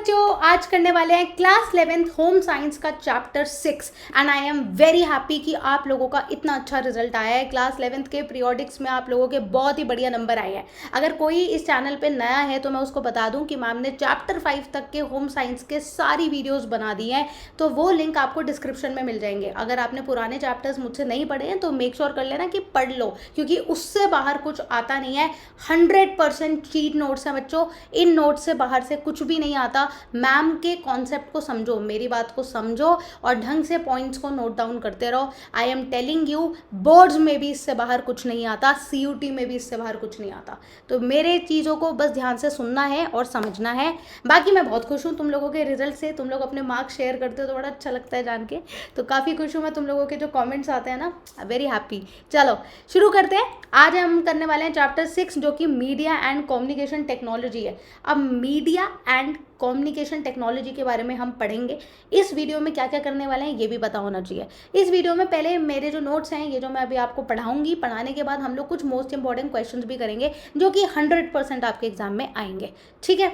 बच्चों, आज करने वाले हैं क्लास 11th होम साइंस का chapter 6 and I am very happy कि आप लोगों का इतना अच्छा रिजल्ट आया है। क्लास 11th के पीरियोडिक्स में आप लोगों के बहुत ही बढ़िया नंबर आए हैं। अगर कोई इस चैनल पे नया है तो मैं उसको बता दूं कि मैम ने चैप्टर 5 तक के होम साइंस के सारी वीडियोज़ बना दी हैं, तो वो लिंक आपको डिस्क्रिप्शन में मिल जाएंगे। अगर आपने पुराने चैप्टर्स मुझसे नहीं पढ़े हैं तो मेक श्योर कर लेना कि पढ़ लो, क्योंकि उससे बाहर कुछ आता नहीं है। 100% चीट नोट्स हैं बच्चों, इन नोट्स से बाहर से कुछ भी नहीं आता। मैम के कॉन्सेप्ट को समझो, मेरी बात को समझो और ढंग से पॉइंट्स को नोट डाउन करते रहो। I am telling you, boards में भी इससे बाहर कुछ नहीं आता, CUT में भी इससे बाहर कुछ नहीं आता। तो मेरे चीज़ों को बस ध्यान से सुनना है और समझना है। बाकी मैं बहुत खुश हूँ तुम लोगों के रिजल्ट से। तुम लोग अपने मार्क्स शेयर करते हो तो बड़ा अच्छा लगता है जान के। तो काफ़ी खुश हूँ मैं, तुम लोगों के जो कॉमेंट्स आते हैं ना, वेरी हैप्पी। चलो शुरू करते हैं। आज हम करने वाले हैं चैप्टर 6 जो कि मीडिया एंड कम्युनिकेशन टेक्नोलॉजी है। अब मीडिया एंड कम्युनिकेशन टेक्नोलॉजी के बारे में हम पढ़ेंगे। इस वीडियो में क्या क्या करने वाले हैं ये भी पता होना चाहिए। इस वीडियो में पहले मेरे जो नोट्स हैं, ये जो मैं अभी आपको पढ़ाऊंगी, पढ़ाने के बाद हम लोग कुछ मोस्ट इंपॉर्टेंट क्वेश्चंस भी करेंगे जो कि 100% आपके एग्जाम में आएंगे। ठीक है,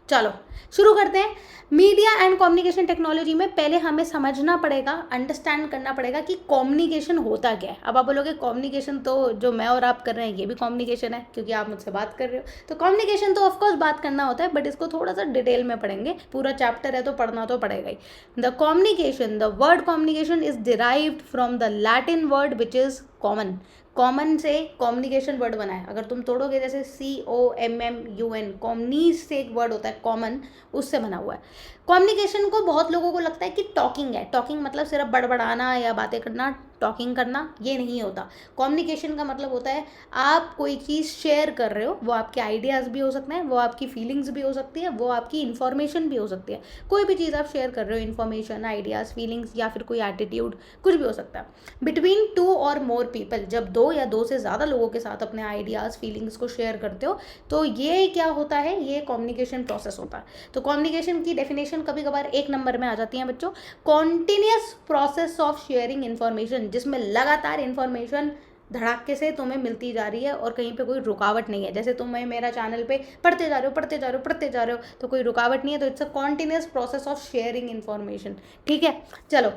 चलो शुरू करते हैं। मीडिया एंड कम्युनिकेशन टेक्नोलॉजी में पहले हमें समझना पड़ेगा, अंडरस्टैंड करना पड़ेगा कि कम्युनिकेशन होता क्या है। अब आप बोलोगे कम्युनिकेशन तो जो मैं और आप कर रहे हैं ये भी कम्युनिकेशन है, क्योंकि आप मुझसे बात कर रहे हो। तो कम्युनिकेशन तो ऑफकोर्स बात करना होता है, बट इसको थोड़ा सा डिटेल में पढ़ेंगे। पूरा चैप्टर है तो पढ़ना तो पड़ेगा ही। The communication, the word communication is derived from the Latin word which is common. Common से कम्युनिकेशन वर्ड बना है। अगर तुम तोड़ोगे जैसे COMMUN, कॉमनीस से एक वर्ड होता है कॉमन, उससे बना हुआ है। कम्युनिकेशन को बहुत लोगों को लगता है कि टॉकिंग है। टॉकिंग मतलब सिर्फ बड़बड़ाना या बातें करना, टॉकिंग करना, ये नहीं होता। कम्युनिकेशन का मतलब होता है आप कोई चीज़ शेयर कर रहे हो। वो आपके आइडियाज़ भी हो सकते हैं, वो आपकी फीलिंग्स भी हो सकती है, वो आपकी इन्फॉर्मेशन भी हो सकती है। कोई भी चीज़ आप शेयर कर रहे हो, इन्फॉर्मेशन, आइडियाज़, फीलिंग्स या फिर कोई एटीट्यूड, कुछ भी हो सकता है। बिटवीन 2 और मोर पीपल, जब 2 या 2 से ज़्यादा लोगों के साथ अपने आइडियाज़, फीलिंग्स को शेयर करते हो तो ये क्या होता है, ये कम्युनिकेशन प्रोसेस होता है। तो कम्युनिकेशन की डेफिनेशन कभी कभार 1 नंबर में आ जाती है बच्चों। Continuous process of sharing information, जिसमें लगातार इन्फॉर्मेशन धड़ाके से तुम्हें मिलती जा रही है और कहीं पे कोई रुकावट नहीं है। जैसे तुम्हें मेरा चैनल पे पढ़ते जा रहे हो, पढ़ते जा रहे हो, पढ़ते जा रहे हो, तो कोई रुकावट नहीं है। तो it's a continuous process of sharing information. ठीक है, चलो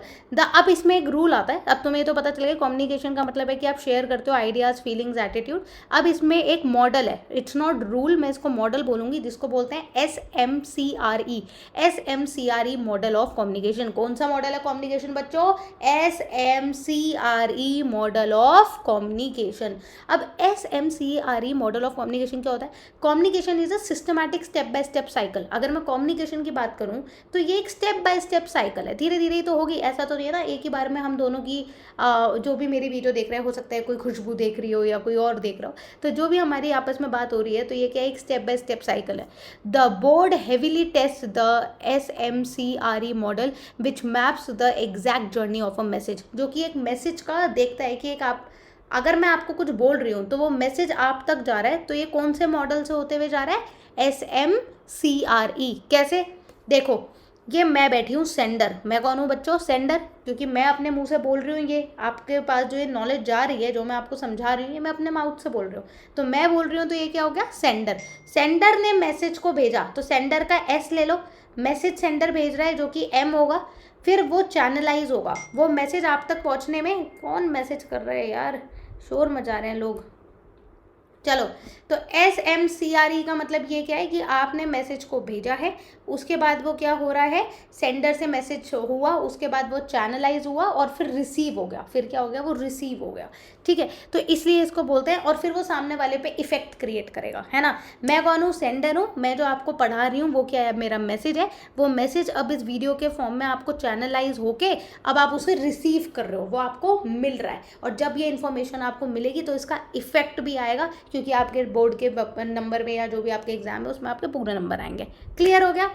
अब इसमें एक रूल आता है। अब तुम्हें तो पता चलेगा कम्युनिकेशन का मतलब है कि आप शेयर करते हो आइडियाज़, फीलिंग्स, एटीट्यूड। अब इसमें एक मॉडल है, इट्स नॉट रूल, मैं इसको मॉडल बोलूँगी, जिसको बोलते हैं SMCRE। SMCRE model of communication. कौन सा मॉडल है कम्युनिकेशन बच्चों? SMCRE model of communication. अब SMCRE मॉडल ऑफ कम्युनिकेशन क्या होता है? Communication is a systematic step by step cycle. अगर मैं कम्युनिकेशन की बात करूं तो ये एक स्टेप बाय स्टेप साइकिल है, धीरे धीरे ही तो होगी। ऐसा तो नहीं है ना एक ही बार में हम दोनों की जो भी मेरी वीडियो देख रहे हैं, हो सकता है कोई खुशबू देख रही हो या कोई और देख रहा हो, तो जो भी हमारी आपस में बात हो रही है तो ये क्या एक स्टेप बाय स्टेप साइकिल है। The board heavily test the SMCRE model which maps the exact journey of a message, जो कि एक मैसेज का देखता है कि एक आप, अगर मैं आपको कुछ बोल रही हूँ तो वो मैसेज आप तक जा रहा है, तो ये कौन से मॉडल से होते हुए जा रहा है? SMCRE। कैसे? देखो, ये मैं बैठी हूँ सेंडर। मैं कौन हूँ बच्चों? सेंडर, क्योंकि मैं अपने मुंह से बोल रही हूँ। ये आपके पास जो ये नॉलेज जा रही है, जो मैं आपको समझा रही हूँ, ये मैं अपने माउथ से बोल रही हूँ। तो मैं बोल रही हूँ तो ये क्या हो गया? सेंडर। सेंडर ने मैसेज को भेजा तो सेंडर का S ले लो। मैसेज सेंडर भेज रहा है जो कि M होगा। फिर वो चैनलाइज होगा, वो मैसेज आप तक पहुँचने में। कौन मैसेज कर रहे हैं यार, शोर मचा रहे हैं लोग। चलो, तो SMCRE का मतलब ये क्या है कि आपने मैसेज को भेजा है, उसके बाद वो क्या हो रहा है, सेंडर से मैसेज हुआ, उसके बाद वो चैनलाइज हुआ और फिर रिसीव हो गया। फिर क्या हो गया? वो रिसीव हो गया। ठीक है, तो इसलिए इसको बोलते हैं। और फिर वो सामने वाले पे इफेक्ट क्रिएट करेगा, है ना। मैं कौन हूँ? सेंडर हूँ। मैं जो आपको पढ़ा रही हूँ वो क्या है? मेरा मैसेज है। वो मैसेज अब इस वीडियो के फॉर्म में आपको चैनलाइज होके अब आप उसे रिसीव कर रहे हो, वो आपको मिल रहा है। और जब ये इन्फॉर्मेशन आपको मिलेगी तो इसका इफेक्ट भी आएगा, क्योंकि आपके बोर्ड के नंबर में या जो भी आपके एग्जाम है उसमें आपके पूरे नंबर आएंगे। क्लियर हो गया?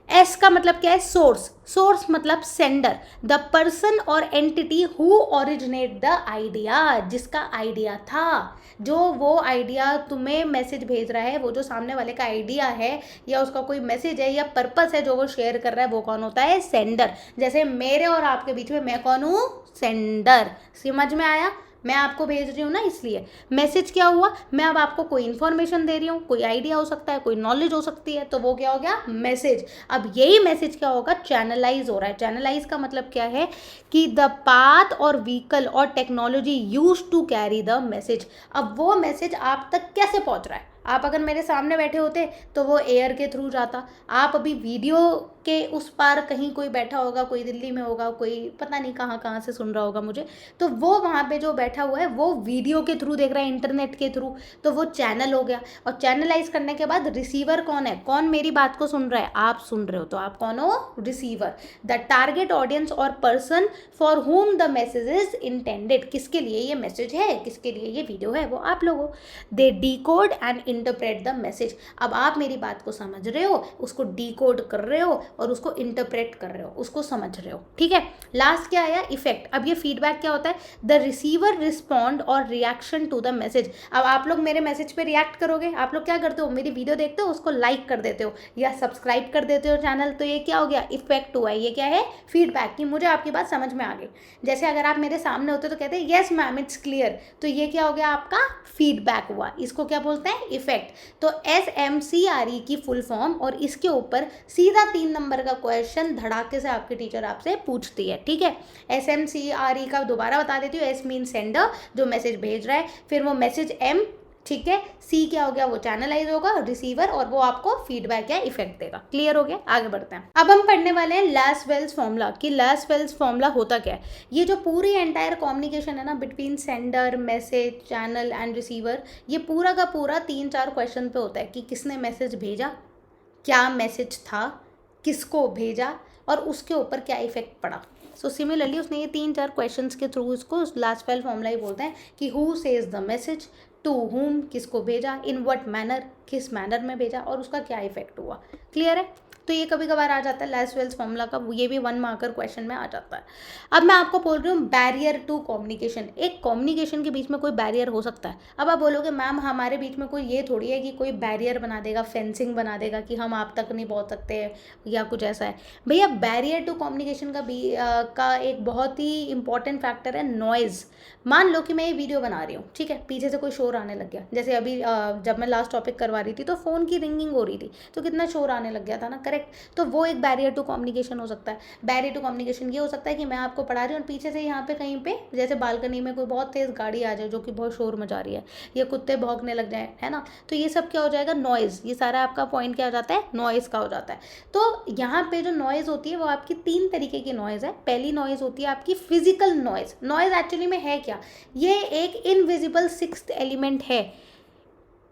S का मतलब क्या है? सोर्स। सोर्स मतलब सेंडर, द पर्सन और entity who originate the idea, जिसका आइडिया था, जो वो आइडिया तुम्हें मैसेज भेज रहा है, वो जो सामने वाले का आइडिया है या उसका कोई मैसेज है या पर्पस है जो वो शेयर कर रहा है, वो कौन होता है? सेंडर। जैसे मेरे और आपके बीच में मैं कौन हूँ? सेंडर। समझ में आया? मैं आपको भेज रही हूँ ना, इसलिए मैसेज क्या हुआ, मैं अब आपको कोई इन्फॉर्मेशन दे रही हूँ, कोई आइडिया हो सकता है, कोई नॉलेज हो सकती है, तो वो क्या हो गया, मैसेज। अब यही मैसेज क्या होगा, चैनलाइज हो रहा है। चैनलाइज का मतलब क्या है कि द पाथ और व्हीकल और technology use to carry the message. अब वो मैसेज आप तक कैसे पहुंच रहा है, आप अगर मेरे सामने बैठे होते तो वो एयर के थ्रू जाता, आप अभी वीडियो के उस पार कहीं कोई बैठा होगा, कोई दिल्ली में होगा, कोई पता नहीं कहाँ कहाँ से सुन रहा होगा मुझे, तो वो वहाँ पे जो बैठा हुआ है वो वीडियो के थ्रू देख रहा है, इंटरनेट के थ्रू, तो वो चैनल हो गया। और चैनलाइज करने के बाद रिसीवर कौन है, कौन मेरी बात को सुन रहा है, आप सुन रहे हो, तो आप कौन हो, रिसीवर। द टारगेट ऑडियंस और person for whom the message is intended, किसके लिए ये मैसेज है, किसके लिए ये वीडियो है, वो आप लोग हो। They decode and interpret the message. अब आप मेरी बात को समझ रहे हो, उसको डिकोड कर रहे हो और उसको इंटरप्रेट कर रहे हो, उसको समझ रहे हो, ठीक है। लास्ट क्या आया, इफेक्ट। अब ये फीडबैक क्या होता है, द रिसीवर रिस्पॉन्ड और रिएक्शन टू द मैसेज। अब आप लोग मेरे मैसेज पे रिएक्ट करोगे, आप लोग क्या करते हो, मेरी वीडियो देखते हो, उसको लाइक कर देते हो या सब्सक्राइब कर देते हो चैनल, तो ये क्या हो गया, इफेक्ट हुआ है। ये क्या है, फीडबैक, कि मुझे आपकी बात समझ में आ गई। जैसे अगर आप मेरे सामने होते तो कहते हैं यस मैम इट्स क्लियर, तो ये क्या हो गया, आपका फीडबैक हुआ। इसको क्या बोलते हैं, इफेक्ट। तो SMCRE की फुल फॉर्म, और इसके ऊपर सीधा 3 नंबर का क्वेश्चन धड़ाके से आपकी टीचर आपसे पूछती है, ठीक है। SMCRE का दोबारा बता देती हूँ, S मीन सेंडर, जो मैसेज भेज रहा है, फिर वो मैसेज M, ठीक है। C क्या हो गया, वो चैनलाइज होगा, रिसीवर, और वो आपको फीडबैक या इफेक्ट देगा। क्लियर हो गया, आगे बढ़ते हैं। अब हम पढ़ने वाले हैं लास्ट-वेल्स फॉर्मूला, कि लास्ट-वेल्स फॉर्मूला होता क्या है। ये जो पूरी एंटायर कम्युनिकेशन है ना between sender, message, channel and receiver, ये पूरा का पूरा 3-4 क्वेश्चन पे होता है कि किसने मैसेज भेजा, क्या मैसेज था, किसको भेजा, और उसके ऊपर क्या इफेक्ट पड़ा। सो सिमिलरली उसने ये 3-4 क्वेश्चंस के थ्रू इसको लास्ट वेल फॉर्मूला ही बोलते हैं कि who says the message, to whom, किसको भेजा, इन व्हाट मैनर, किस मैनर में भेजा, और उसका क्या इफेक्ट हुआ। क्लियर है। तो ये कभी कभार आ जाता है लास्ट वेल्स फॉर्मूला का, ये भी 1 मार्कर क्वेश्चन में आ जाता है। अब मैं आपको बोल रही हूँ बैरियर टू कम्युनिकेशन। एक कम्युनिकेशन के बीच में कोई बैरियर हो सकता है। अब आप बोलोगे मैम हमारे बीच में कोई ये थोड़ी है कि कोई बैरियर बना देगा, फेंसिंग बना देगा कि हम आप तक नहीं पहुँच सकते या कुछ ऐसा है। भैया बैरियर टू कम्युनिकेशन का एक बहुत ही इंपॉर्टेंट फैक्टर है नॉइज़। मान लो कि मैं ये वीडियो बना रही हूँ, ठीक है, पीछे से कोई शोर आने लग गया, जैसे अभी जब मैं लास्ट टॉपिक करवा रही थी तो फ़ोन की रिंगिंग हो रही थी, तो कितना शोर आने लग गया था ना, करेक्ट। तो वो एक बैरियर टू कम्युनिकेशन हो सकता है। बैरियर टू कम्युनिकेशन ये हो सकता है कि मैं आपको पढ़ा रही हूँ और पीछे से यहाँ पे कहीं पे जैसे बालकनी में कोई बहुत तेज़ गाड़ी आ जाए जो कि बहुत शोर मचा रही है, या कुत्ते भौंकने लग जाए, है ना, तो ये सब क्या हो जाएगा, नॉइज़। ये सारा आपका पॉइंट क्या हो जाता है, नॉइज़ का हो जाता है। तो यहाँ पे जो नॉइज़ होती है वो आपकी 3 तरीके की नॉइज़ है। पहली नॉइज़ होती है आपकी फिजिकल नॉइज़। नॉइज़ एक्चुअली में है क्या, ये एक इनविजिबल 6th एलिमेंट है।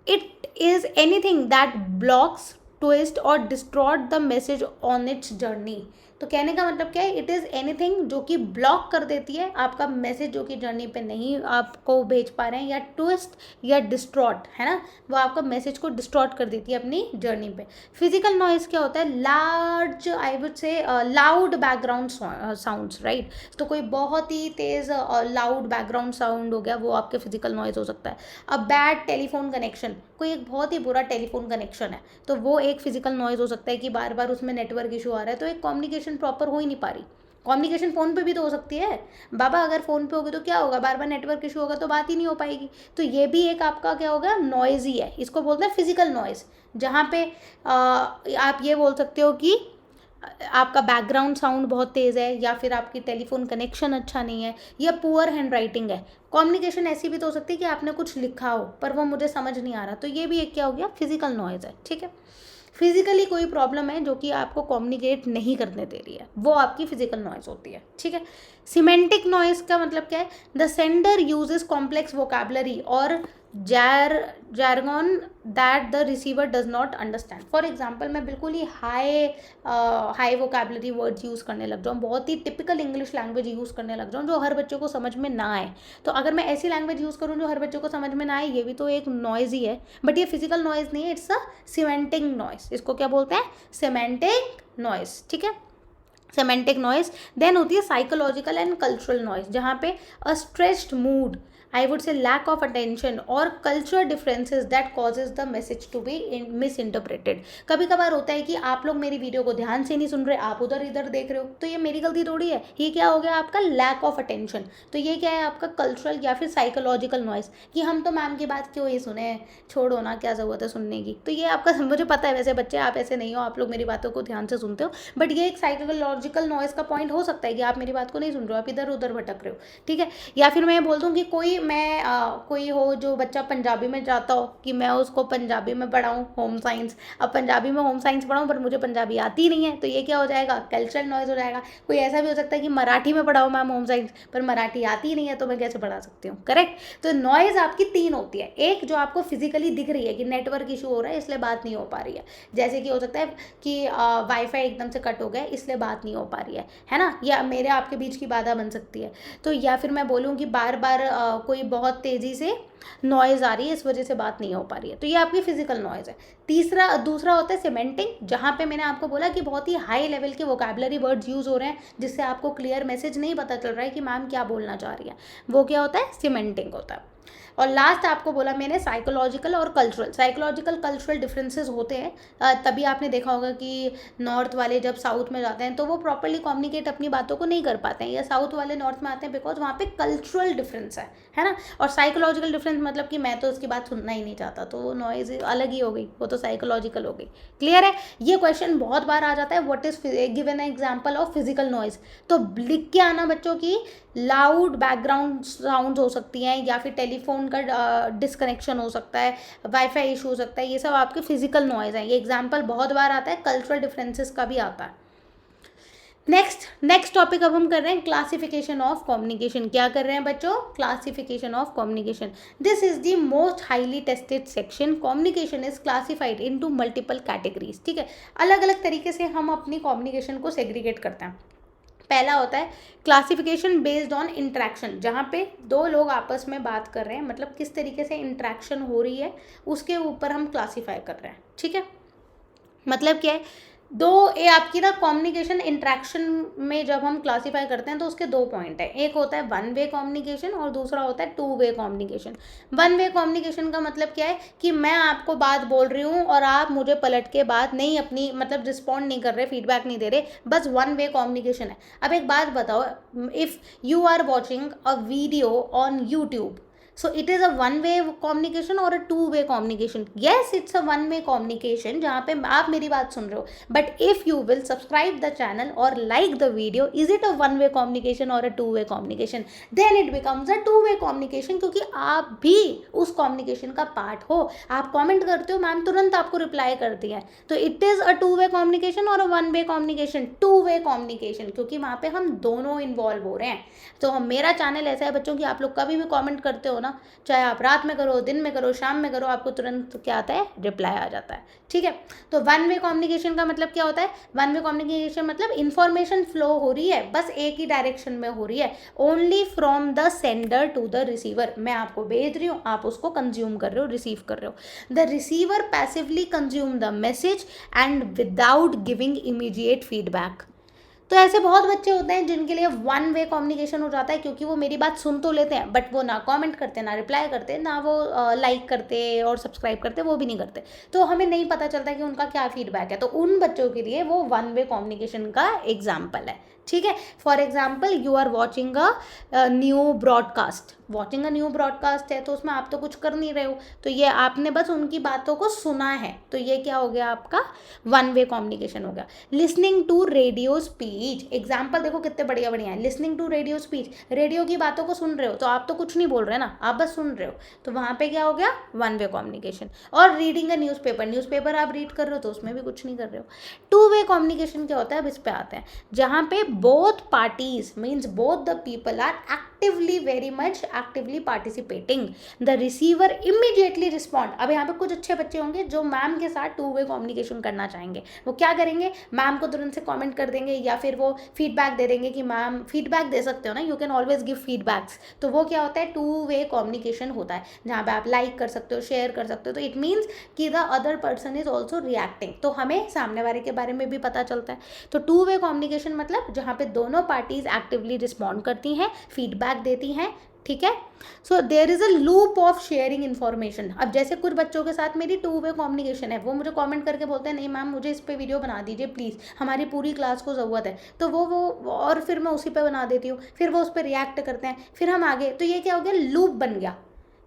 It is anything that blocks, twist और distort the message on its journey. तो कहने का मतलब क्या है, इट इज़ एनीथिंग जो कि ब्लॉक कर देती है आपका मैसेज, जो कि जर्नी पे नहीं आपको भेज पा रहे हैं, या ट्विस्ट या डिस्ट्रॉट, है ना, वो आपका मैसेज को डिस्ट्रॉट कर देती है अपनी जर्नी पे। फिजिकल नॉइज़ क्या होता है, लार्ज, आई वुड से लाउड बैकग्राउंड साउंड्स, राइट। तो कोई बहुत ही तेज़ लाउड बैकग्राउंड साउंड हो गया, वो आपके फिजिकल नॉइज़ हो सकता है। अब बैड टेलीफोन कनेक्शन, कोई एक बहुत ही बुरा टेलीफोन कनेक्शन है, तो वो एक फिजिकल नॉइज़ हो सकता है कि बार बार उसमें नेटवर्क इशू आ रहा है, तो एक कम्युनिकेशन प्रॉपर हो ही नहीं पा रही। कम्युनिकेशन फ़ोन पे भी तो हो सकती है बाबा, अगर फ़ोन पे होगी तो क्या होगा, बार बार नेटवर्क इशू होगा तो बात ही नहीं हो पाएगी। तो ये भी एक आपका क्या होगा, नॉइज़ ही है। इसको बोलते हैं फिजिकल नॉइज़, जहाँ पे आप ये बोल सकते हो कि आपका बैकग्राउंड साउंड बहुत तेज़ है, या फिर आपकी टेलीफोन कनेक्शन अच्छा नहीं है, या पुअर हैंड राइटिंग है। कम्युनिकेशन ऐसी भी तो हो सकती है कि आपने कुछ लिखा हो पर वो मुझे समझ नहीं आ रहा, तो ये भी एक क्या हो गया, फिजिकल नॉइज़ है, ठीक है। फिजिकली कोई प्रॉब्लम है जो कि आपको कम्युनिकेट नहीं करने दे रही है, वो आपकी फिजिकल नॉइज़ होती है, ठीक है। सिमेंटिक नॉइज़ का मतलब क्या है, the sender uses complex vocabulary और jargon that the receiver does not understand. For example मैं बिल्कुल ही हाई वोकैबुलरी वर्ड्स यूज़ करने लग जाऊँ, बहुत ही टिपिकल इंग्लिश लैंग्वेज यूज़ करने लग जाऊँ जो हर बच्चे को समझ में ना आए। तो अगर मैं ऐसी लैंग्वेज यूज़ करूँ जो हर बच्चे को समझ में ना आए, ये भी तो एक नॉइज़ ही है, बट ये फिजिकल नॉइज़ नहीं है, इट्स अ सिमेंटिक नॉइज़। इसको क्या बोलते हैं, सिमेंटिक नॉइज़, ठीक है। Semantic noise. देन होती है साइकोलॉजिकल एंड कल्चरल नॉइज़, जहाँ पे a stressed mood, I would say lack of attention और culture differences that causes the message to be misinterpreted. कभी कभार होता है कि आप लोग मेरी वीडियो को ध्यान से नहीं सुन रहे, आप उधर इधर देख रहे हो, तो ये मेरी गलती थोड़ी है, ये क्या हो गया आपका लैक ऑफ अटेंशन। तो ये क्या है आपका कल्चरल या फिर साइकोलॉजिकल नॉइस कि हम तो मैम की बात क्यों ही सुने, छोड़ो ना, क्या ज़रूरत है सुनने की। तो ये आपका मुझे पता है वैसे बच्चे आप ऐसे नहीं हो, आप लोग मेरी बातों को ध्यान से सुनते हो, बट ये एक साइकोलॉजिकल नॉइस का पॉइंट हो सकता है कि आप मेरी बात को नहीं सुन रहे हो, आप इधर उधर भटक रहे हो, ठीक है। या फिर मैं बोल दूँ कि कोई हो जो बच्चा पंजाबी में जाता हो कि मैं उसको पंजाबी में पढ़ाऊँ होम साइंस, अब पंजाबी में होम साइंस पढ़ाऊँ पर मुझे पंजाबी आती नहीं है, तो ये क्या हो जाएगा कल्चरल नॉइज हो जाएगा। कोई ऐसा भी हो सकता है कि मराठी में पढ़ाओ मैम होम साइंस, पर मराठी आती नहीं है तो मैं कैसे पढ़ा सकती हूँ, करेक्ट। तो नॉइज आपकी 3 होती है, एक जो आपको फिजिकली दिख रही है कि नेटवर्क इशू हो रहा है इसलिए बात नहीं हो पा रही है, जैसे कि हो सकता है कि वाईफाई एकदम से कट हो गया इसलिए बात नहीं हो पा रही है ना, या मेरे आपके बीच की बाधा बन सकती है। तो या फिर मैं बोलूँ कि बार बार कोई बहुत तेज़ी से नॉइज़ आ रही है इस वजह से बात नहीं हो पा रही है, तो ये आपकी फिजिकल नॉइज़ है। दूसरा होता है सीमेंटिंग, जहाँ पे मैंने आपको बोला कि बहुत ही हाई लेवल के वोकैबुलरी वर्ड्स यूज़ हो रहे हैं जिससे आपको क्लियर मैसेज नहीं पता चल रहा है कि मैम क्या बोलना चाह रही है, वो क्या होता है सीमेंटिंग होता है। और लास्ट आपको बोला मैंने साइकोलॉजिकल और कल्चरल डिफरेंसेस होते हैं। तभी आपने देखा होगा कि नॉर्थ वाले जब साउथ में जाते हैं तो वो प्रॉपरली कम्युनिकेट अपनी बातों को नहीं कर पाते हैं, या साउथ वाले नॉर्थ में आते हैं बिकॉज वहाँ पे कल्चरल डिफरेंस है ना। और साइकोलॉजिकल डिफरेंस मतलब कि मैं तो उसकी बात सुनना ही नहीं चाहता, तो वो नॉइज अलग ही हो गई, वो तो साइकोलॉजिकल हो गई। क्लियर है। ये क्वेश्चन बहुत बार आ जाता है, what is given example of physical noise, तो लिख के आना बच्चों की लाउड बैकग्राउंड साउंड हो सकती हैं, या फिर टेलीफोन का डिसकनेक्शन हो सकता है, वाईफाई इशू हो सकता है, ये सब आपके फिजिकल नॉइज हैं। ये एग्जाम्पल बहुत बार आता है, कल्चरल डिफरेंसेस का भी आता है। नेक्स्ट टॉपिक अब हम कर रहे हैं क्लासिफिकेशन ऑफ कम्युनिकेशन। क्या कर रहे हैं बच्चों, classification of communication. This is the most highly tested section. Communication is classified into multiple categories, ठीक है। अलग अलग तरीके से हम अपनी कम्युनिकेशन को सेग्रीगेट करते हैं। पहला होता है क्लासिफिकेशन बेस्ड ऑन इंट्रैक्शन, जहाँ पे दो लोग आपस में बात कर रहे हैं, मतलब किस तरीके से इंट्रैक्शन हो रही है उसके ऊपर हम क्लासीफाई कर रहे हैं, ठीक है। मतलब क्या है, ये आपकी ना कम्युनिकेशन इंट्रैक्शन में जब हम क्लासीफाई करते हैं तो उसके 2 पॉइंट है। एक होता है वन वे कम्युनिकेशन और दूसरा होता है 2 way communication. One way communication का मतलब क्या है कि मैं आपको बात बोल रही हूँ और आप मुझे पलट के बात नहीं अपनी मतलब रिस्पॉन्ड नहीं कर रहे, फीडबैक नहीं दे रहे, बस वन वे कम्युनिकेशन है। अब एक बात बताओ, if you are watching a video on YouTube, so it is a one way communication or a two way communication? Yes, it's a one way communication जहाँ पे आप मेरी बात सुन रहे हो, but if you will subscribe the channel or like the video, is it a one way communication or a two way communication? Then it becomes a two way communication, क्योंकि आप भी उस communication का पार्ट हो। आप comment करते हो, ma'am तुरंत आपको रिप्लाई करती है, तो it is a two way communication और a one way communication. Two way communication क्योंकि वहाँ पे हम दोनों इन्वॉल्व हो रहे हैं। तो मेरा चैनल ऐसा है बच्चों कि आप लोग कभी भी कमेंट करते हो ना, चाहे आप रात में करो, दिन में करो, शाम में करो, आपको तुरंत क्या आता है, रिप्लाई आ जाता है, ठीक है। तो वन वे कम्युनिकेशन का मतलब क्या होता है, वन वे कम्युनिकेशन मतलब इंफॉर्मेशन फ्लो हो रही है, बस एक ही डायरेक्शन में हो रही है, only from the sender to the receiver. मैं आपको भेज रही हूँ, आप उसको कंज्यूम कर रहे हो, रिसीव कर रहे हो। The receiver passively consume the message and without giving immediate feedback. तो ऐसे बहुत बच्चे होते हैं जिनके लिए वन वे कम्युनिकेशन हो जाता है, क्योंकि वो मेरी बात सुन तो लेते हैं बट वो ना कमेंट करते, ना रिप्लाई करते, ना वो लाइक करते और सब्सक्राइब करते, वो भी नहीं करते, तो हमें नहीं पता चलता कि उनका क्या फीडबैक है। तो उन बच्चों के लिए वो वन वे कम्युनिकेशन का एग्जाम्पल है, ठीक है। For example you are watching a new broadcast, watching a new broadcast है तो उसमें आप तो कुछ कर नहीं रहे हो, तो ये आपने बस उनकी बातों को सुना है, तो ये क्या हो गया, आपका वन वे कम्युनिकेशन हो गया। Listening to radio speech, example देखो कितने बढ़िया बढ़िया है। Listening to radio speech, radio की बातों को सुन रहे हो, तो आप तो कुछ नहीं बोल रहे ना, आप बस सुन रहे हो, तो वहाँ पे क्या हो गया, वन वे कम्युनिकेशन। और रीडिंग अ न्यूज़पेपर आप रीड कर रहे हो तो उसमें भी कुछ नहीं कर रहे हो। टू वे कम्युनिकेशन क्या होता है, अब इस पे आते हैं, जहाँ पे both parties means both the people are actively very much actively participating, the receiver immediately respond. अब यहाँ पे कुछ अच्छे बच्चे होंगे जो मैम के साथ टू वे कम्युनिकेशन करना चाहेंगे, वो क्या करेंगे, मैम को तुरंत से कमेंट कर देंगे या फिर वो फीडबैक दे देंगे कि मैम फीडबैक दे सकते हो ना, you can always give feedbacks. तो वो क्या होता है, टू वे कम्युनिकेशन होता है, जहाँ पे आप लाइक कर सकते हो, शेयर कर सकते हो, तो इट मीन्स कि the other person is also reacting, तो हमें सामने वाले के बारे में भी पता चलता है। तो टू वे कम्युनिकेशन मतलब जहाँ पे दोनों पार्टीज एक्टिवली रिस्पॉन्ड करती हैं, फीडबैक देती हैं, ठीक है। So there is a loop of sharing information. अब जैसे कुछ बच्चों के साथ मेरी 2 वे कम्युनिकेशन है, वो मुझे कमेंट करके बोलते हैं नहीं मैम मुझे इस पे वीडियो बना दीजिए प्लीज़, हमारी पूरी क्लास को ज़रूरत है, तो वो और फिर मैं उसी पे बना देती हूँ, फिर वो उस पर रिएक्ट करते हैं, फिर हम आगे, तो ये क्या हो गया, लूप बन गया।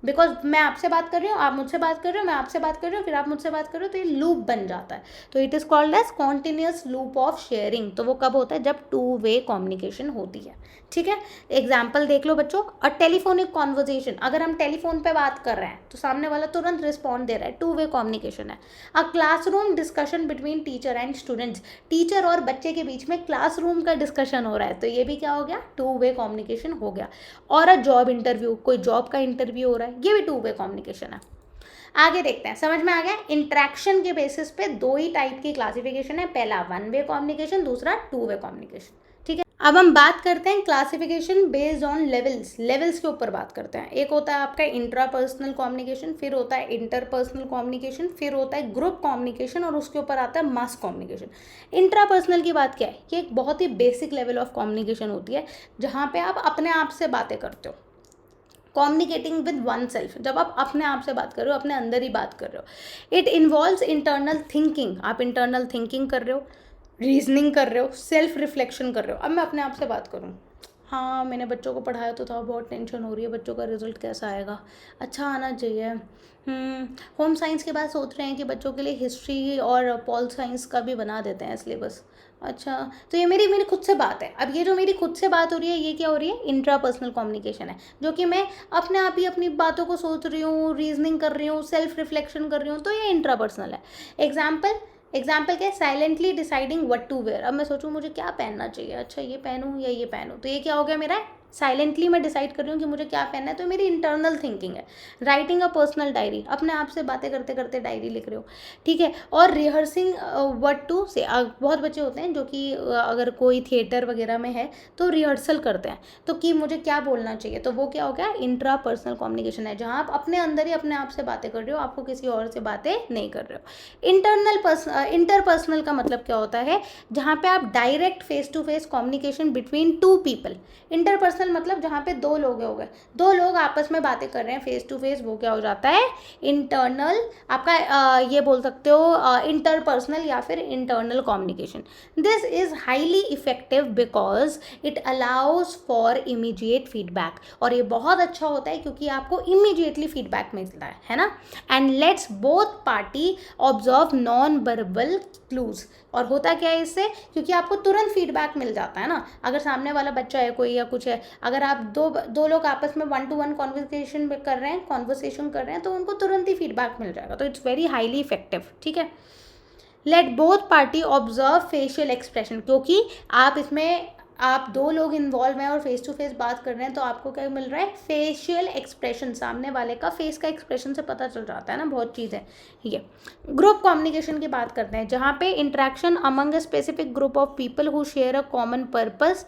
बिकॉज मैं आपसे बात कर रही हूँ, आप मुझसे बात कर रहे हो, मैं आपसे बात कर रही हूँ, फिर आप मुझसे बात कर रहे हो, तो ये लूप बन जाता है। तो it is called as continuous loop of sharing. तो वो कब होता है, जब 2 वे कम्युनिकेशन होती है। ठीक है, एग्जाम्पल देख लो बच्चों। अ टेलीफोनिक कॉन्वर्जेशन, अगर हम टेलीफोन पे बात कर रहे हैं तो सामने वाला तुरंत रिस्पॉन्ड दे रहा है, 2 वे कम्युनिकेशन है। A classroom discussion between teacher and students, teacher और बच्चे के बीच में क्लासरूम का डिस्कशन हो रहा है, तो ये भी क्या हो गया, 2 वे कम्युनिकेशन हो गया। और अ जॉब इंटरव्यू, कोई जॉब का इंटरव्यू हो रहा है, ये भी 2 वे कम्युनिकेशन है। आगे देखते हैं, समझ में आ गया। इंटरेक्शन के बेसिस पे 2 ही टाइप की क्लासिफिकेशन है, पहला 1 वे कम्युनिकेशन, दूसरा 2 वे कम्युनिकेशन। ठीक है, अब हम बात करते हैं classification based on levels. Levels के ऊपर बात करते हैं। एक होता है आपका इंट्रापर्सनल कम्युनिकेशन, फिर होता है इंटरपर्सनल कम्युनिकेशन, फिर होता है ग्रुप कम्युनिकेशन, और उसके ऊपर आता है मास कम्युनिकेशन। इंट्रापर्सनल की बात क्या है, ये एक बहुत ही बेसिक लेवल ऑफ कम्युनिकेशन होती है, जहाँ पे आप अपने आप से बातें करते हो, कम्युनिकेटिंग विद वन सेल्फ। जब आप अपने आप से बात कर रहे हो, अपने अंदर ही बात कर रहे हो। इट इन्वॉल्व्स इंटरनल थिंकिंग, आप इंटरनल थिंकिंग कर रहे हो, रीजनिंग कर रहे हो, सेल्फ रिफ्लेक्शन कर रहे हो। अब मैं अपने आप से बात करूँ, हाँ मैंने बच्चों को पढ़ाया तो था, बहुत टेंशन हो रही है, बच्चों का रिजल्ट कैसा आएगा, अच्छा आना चाहिए। होम साइंस के बाद सोच रहे हैं कि बच्चों के लिए हिस्ट्री और पॉल साइंस का भी बना देते हैं सिलेबस। अच्छा, तो ये मेरी मेरी खुद से बात है। अब ये जो मेरी खुद से बात हो रही है, ये क्या हो रही है, इंट्रापर्सनल कम्युनिकेशन है, जो कि मैं अपने आप ही अपनी बातों को सोच रही हूँ, रीजनिंग कर रही हूँ, सेल्फ रिफ्लेक्शन कर रही हूँ, तो ये इंट्रापर्सनल है। एग्जाम्पल क्या है, silently deciding what to wear. अब मैं सोचूं मुझे क्या पहनना चाहिए, अच्छा ये पहनूं या ये पहनूं, तो ये क्या हो गया मेरा, साइलेंटली मैं डिसाइड कर रही हूँ कि मुझे क्या पहनना है, तो मेरी इंटरनल थिंकिंग है। राइटिंग अ पर्सनल डायरी, अपने आप से बातें करते करते डायरी लिख रहे हो। ठीक है, और रिहर्सिंग व्हाट टू से, बहुत बच्चे होते हैं जो कि अगर कोई थिएटर वगैरह में है तो रिहर्सल करते हैं, तो कि मुझे क्या बोलना चाहिए, तो वो क्या हो गया, इंट्रा पर्सनल कम्युनिकेशन है, जहाँ आप अपने अंदर ही अपने आप से बातें कर रहे हो, आपको किसी और से बातें नहीं कर रहे हो। इंटरपर्सनल का मतलब क्या होता है, जहाँ पे आप direct face to face communication between 2 people. Interpersonal मतलब जहाँ पे 2 लोग हो गए, 2 लोग आपस में बातें कर रहे हैं फेस टू फेस, वो क्या हो जाता है, इंटरनल। आपका ये बोल सकते हो इंटरपर्सनल या फिर internal communication. This is highly effective because it allows for immediate feedback, और ये बहुत अच्छा होता है क्योंकि आपको इमीडिएटली फीडबैक मिलता है ना। And let's both party observe non verbal clues, और होता क्या है इससे, क्योंकि आपको तुरंत फीडबैक मिल जाता है ना। अगर सामने वाला बच्चा है कोई या कुछ है, अगर आप दो लोग आपस में 1-to-1 कॉन्वर्सेशन कर रहे हैं तो उनको तुरंत ही फीडबैक मिल जाएगा, तो इट्स वेरी हाईली इफेक्टिव। ठीक है, let both party observe facial expression, क्योंकि आप इसमें आप 2 लोग इन्वॉल्व हैं और फेस टू फेस बात कर रहे हैं, तो आपको क्या मिल रहा है, फेशियल एक्सप्रेशन, सामने वाले का फेस का एक्सप्रेशन से पता चल जाता है ना बहुत चीज़ें। ये ग्रुप कम्युनिकेशन की बात करते हैं, जहाँ पे interaction among a specific group of people who share a common purpose,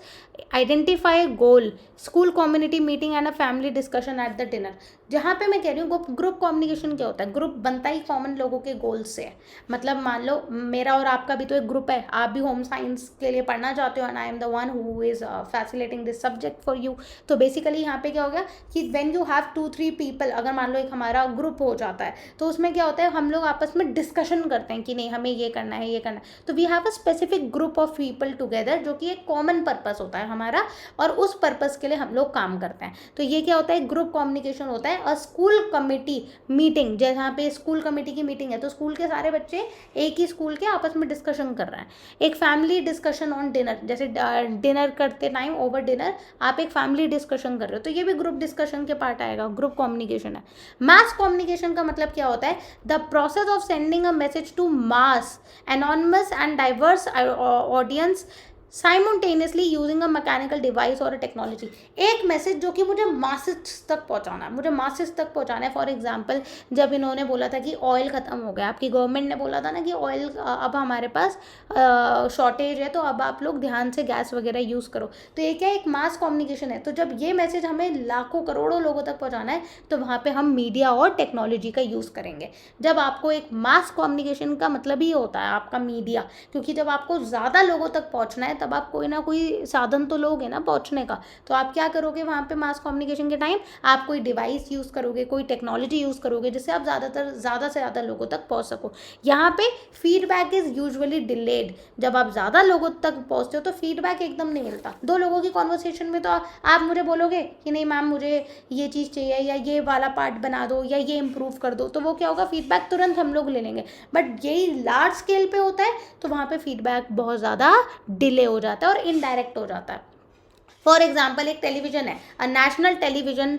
identify goal, school community meeting and a family discussion at the dinner. जहाँ पे मैं कह रही हूँ ग्रुप कम्युनिकेशन क्या होता है, ग्रुप बनता ही कॉमन लोगों के गोल्स से है। मतलब मान लो मेरा और आपका भी तो एक ग्रुप है, आप भी होम साइंस के लिए पढ़ना चाहते हो and I am the one who is facilitating this subject for you. तो बेसिकली यहाँ पे क्या हो गया कि व्हेन यू हैव 2-3 पीपल, अगर मान लो एक हमारा ग्रुप हो जाता है, तो उसमें क्या होता है, हम लोग आपस में डिस्कशन करते हैं कि नहीं हमें ये करना है, ये करना है, तो we have a specific group of people together, जो कि एक कॉमन पर्पस होता है हमारा, और उस पर्पस के लिए हम लोग काम करते हैं। तो ये क्या होता है, ग्रुप कम्युनिकेशन होता है। और स्कूल कमेटी मीटिंग, जहाँ पे स्कूल कमेटी की मीटिंग है, तो स्कूल के सारे बच्चे एक ही स्कूल के आपस में डिस्कशन कर रहे हैं। एक फैमिली डिस्कशन ऑन डिनर, जैसे डिनर करते टाइम ओवर डिनर आप एक फैमिली डिस्कशन कर रहे हो, तो ये भी ग्रुप डिस्कशन के पार्ट आएगा, ग्रुप कम्युनिकेशन है। मास कम्युनिकेशन का मतलब क्या होता है, the process of sending a message to mass anonymous and diverse audience simultaneously using a mechanical device और टेक्नोलॉजी। एक मैसेज जो कि मुझे मासेस तक पहुंचाना है, मुझे मासेस तक पहुंचाना है। फॉर एग्जांपल, जब इन्होंने बोला था कि ऑयल ख़त्म हो गया, आपकी गवर्नमेंट ने बोला था ना कि ऑयल अब हमारे पास शॉर्टेज है, तो अब आप लोग ध्यान से गैस वगैरह यूज़ करो। तो ये क्या एक मास कम्युनिकेशन है। तो जब ये मैसेज हमें लाखों करोड़ों लोगों तक पहुँचाना है, तो वहाँ पर हम मीडिया और टेक्नोलॉजी का यूज़ करेंगे। जब आपको एक मास कम्युनिकेशन का मतलब ही होता है आपका मीडिया, क्योंकि जब आपको ज़्यादा लोगों तक पहुँचना है तब आप कोई ना कोई साधन तो लोगे ना पहुंचने का। तो आप क्या करोगे वहाँ पे मास कम्युनिकेशन के टाइम, आप कोई डिवाइस यूज़ करोगे, कोई टेक्नोलॉजी यूज़ करोगे जिससे आप ज़्यादा से ज़्यादा लोगों तक पहुँच सको। यहाँ पे फीडबैक इज़ यूजुअली डिलेड। जब आप ज़्यादा लोगों तक पहुँचते हो तो फीडबैक एकदम नहीं मिलता। दो लोगों की कॉन्वर्सेशन में तो आप मुझे बोलोगे कि नहीं मैम मुझे ये चीज़ चाहिए या ये वाला पार्ट बना दो या ये इम्प्रूव कर दो, तो वो क्या होगा, फीडबैक तुरंत हम लोग ले लेंगे। बट यही लार्ज स्केल पे होता है तो वहाँ पे फीडबैक बहुत ज़्यादा डिले हो जाता है और इनडायरेक्ट हो जाता है। फॉर एग्जाम्पल एक टेलीविजन है, a national television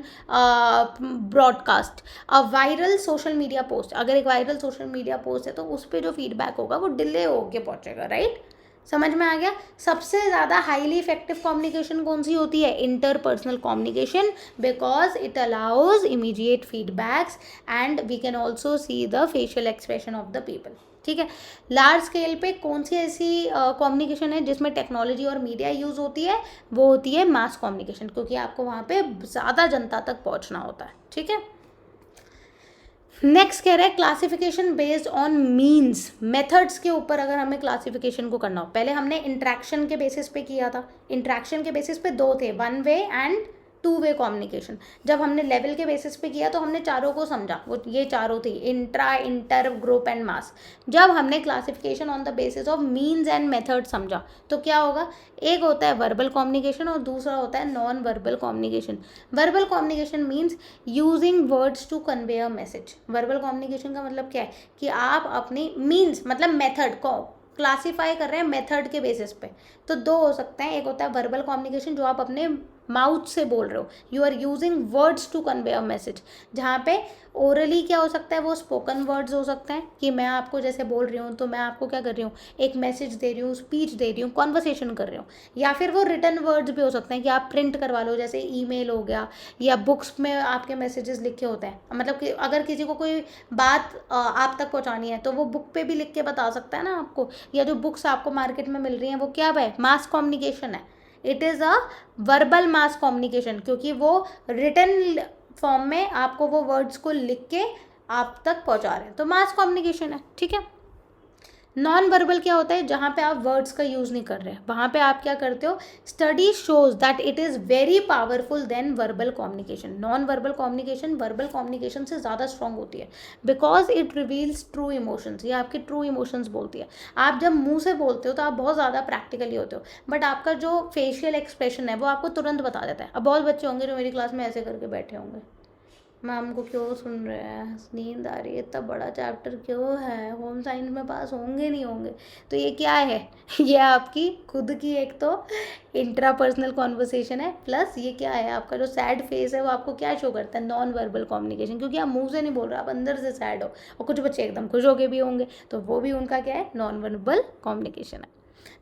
broadcast, a viral social media post, अगर एक वायरल सोशल मीडिया पोस्ट है तो उस पर जो फीडबैक होगा वो डिले होके पहुंचेगा, राइट। समझ में आ गया। सबसे ज़्यादा हाईली इफेक्टिव कम्युनिकेशन कौन सी होती है, interpersonal communication, because it allows immediate feedbacks and we can also see the facial expression of the people. ठीक है। लार्ज स्केल पे कौन सी ऐसी कम्युनिकेशन है जिसमें टेक्नोलॉजी और मीडिया यूज़ होती है, वो होती है मास कम्युनिकेशन, क्योंकि आपको वहाँ पे ज़्यादा जनता तक पहुँचना होता है। ठीक है। नेक्स्ट कह रहा है classification based on means, methods के ऊपर अगर हमें क्लासिफिकेशन को करना हो। पहले हमने इंट्रैक्शन के बेसिस पे किया था। इंट्रैक्शन के बेसिस पे दो थे, one way and to way communication. जब हमने लेवल के बेसिस पे किया तो हमने चारों को समझा, वो ये चारों थी, intra, inter, group and mass. जब हमने classification on the basis of means and method समझा तो क्या होगा, एक होता है वर्बल कम्युनिकेशन और दूसरा होता है non verbal communication. Verbal communication means using words to convey a message. Verbal communication का मतलब क्या है कि आप अपनी मीन्स मतलब मेथड को क्लासीफाई कर रहे हैं मेथड के बेसिस पे। तो दो हो सकते हैं, एक होता है वर्बल कम्युनिकेशन जो आप अपने माउथ से बोल रहे हो, you are using words to convey a message. जहाँ पे ओरली क्या हो सकता है, वो स्पोकन वर्ड्स हो सकते हैं कि मैं आपको जैसे बोल रही हूँ तो मैं आपको क्या कर रही हूँ, एक मैसेज दे रही हूँ, स्पीच दे रही हूँ, कॉन्वर्सेशन कर रही हूँ। या फिर वो रिटन वर्ड्स भी हो सकते हैं कि आप प्रिंट करवा लो, जैसे ईमेल हो गया या बुक्स में आपके मैसेजेस लिखे होते हैं। मतलब कि अगर किसी को कोई बात आप तक पहुँचानी है तो वो बुक पे भी लिख के बता सकता है ना आपको। या जो बुक्स आपको मार्केट में मिल रही हैं वो क्या है, मास कम्युनिकेशन है। It is a verbal mass communication, क्योंकि वो रिटन फॉर्म में आपको वो वर्ड्स को लिख के आप तक पहुंचा रहे हैं, तो मास कम्युनिकेशन है। ठीक है। नॉन वर्बल क्या होता है, जहाँ पे आप वर्ड्स का यूज़ नहीं कर रहे हैं, वहाँ पे आप क्या करते हो, study shows that it is very powerful than verbal communication. Non verbal communication verbal communication से ज़्यादा स्ट्रॉन्ग होती है because it reveals true emotions. ये आपके ट्रू इमोशंस बोलती है। आप जब मुंह से बोलते हो तो आप बहुत ज़्यादा प्रैक्टिकली होते हो, बट आपका जो फेशियल एक्सप्रेशन है वो आपको तुरंत बता देता है। अब बहुत बच्चे होंगे जो मेरी क्लास में ऐसे करके बैठे होंगे, मैम को क्यों सुन रहे हैं, नींद आ रही है, इतना बड़ा चैप्टर क्यों है, होम साइंस में पास होंगे नहीं होंगे। तो ये क्या है ये आपकी खुद की एक तो इंट्रापर्सनल कॉन्वर्सेशन है, प्लस ये क्या है, आपका जो सैड फेस है वो आपको क्या शो करता है, नॉन वर्बल कम्युनिकेशन। क्योंकि आप मुंह से नहीं बोल रहे, आप अंदर से सैड हो। और कुछ बच्चे एकदम खुश होके भी होंगे, तो वो भी उनका क्या है, नॉन वर्बल कम्युनिकेशन है।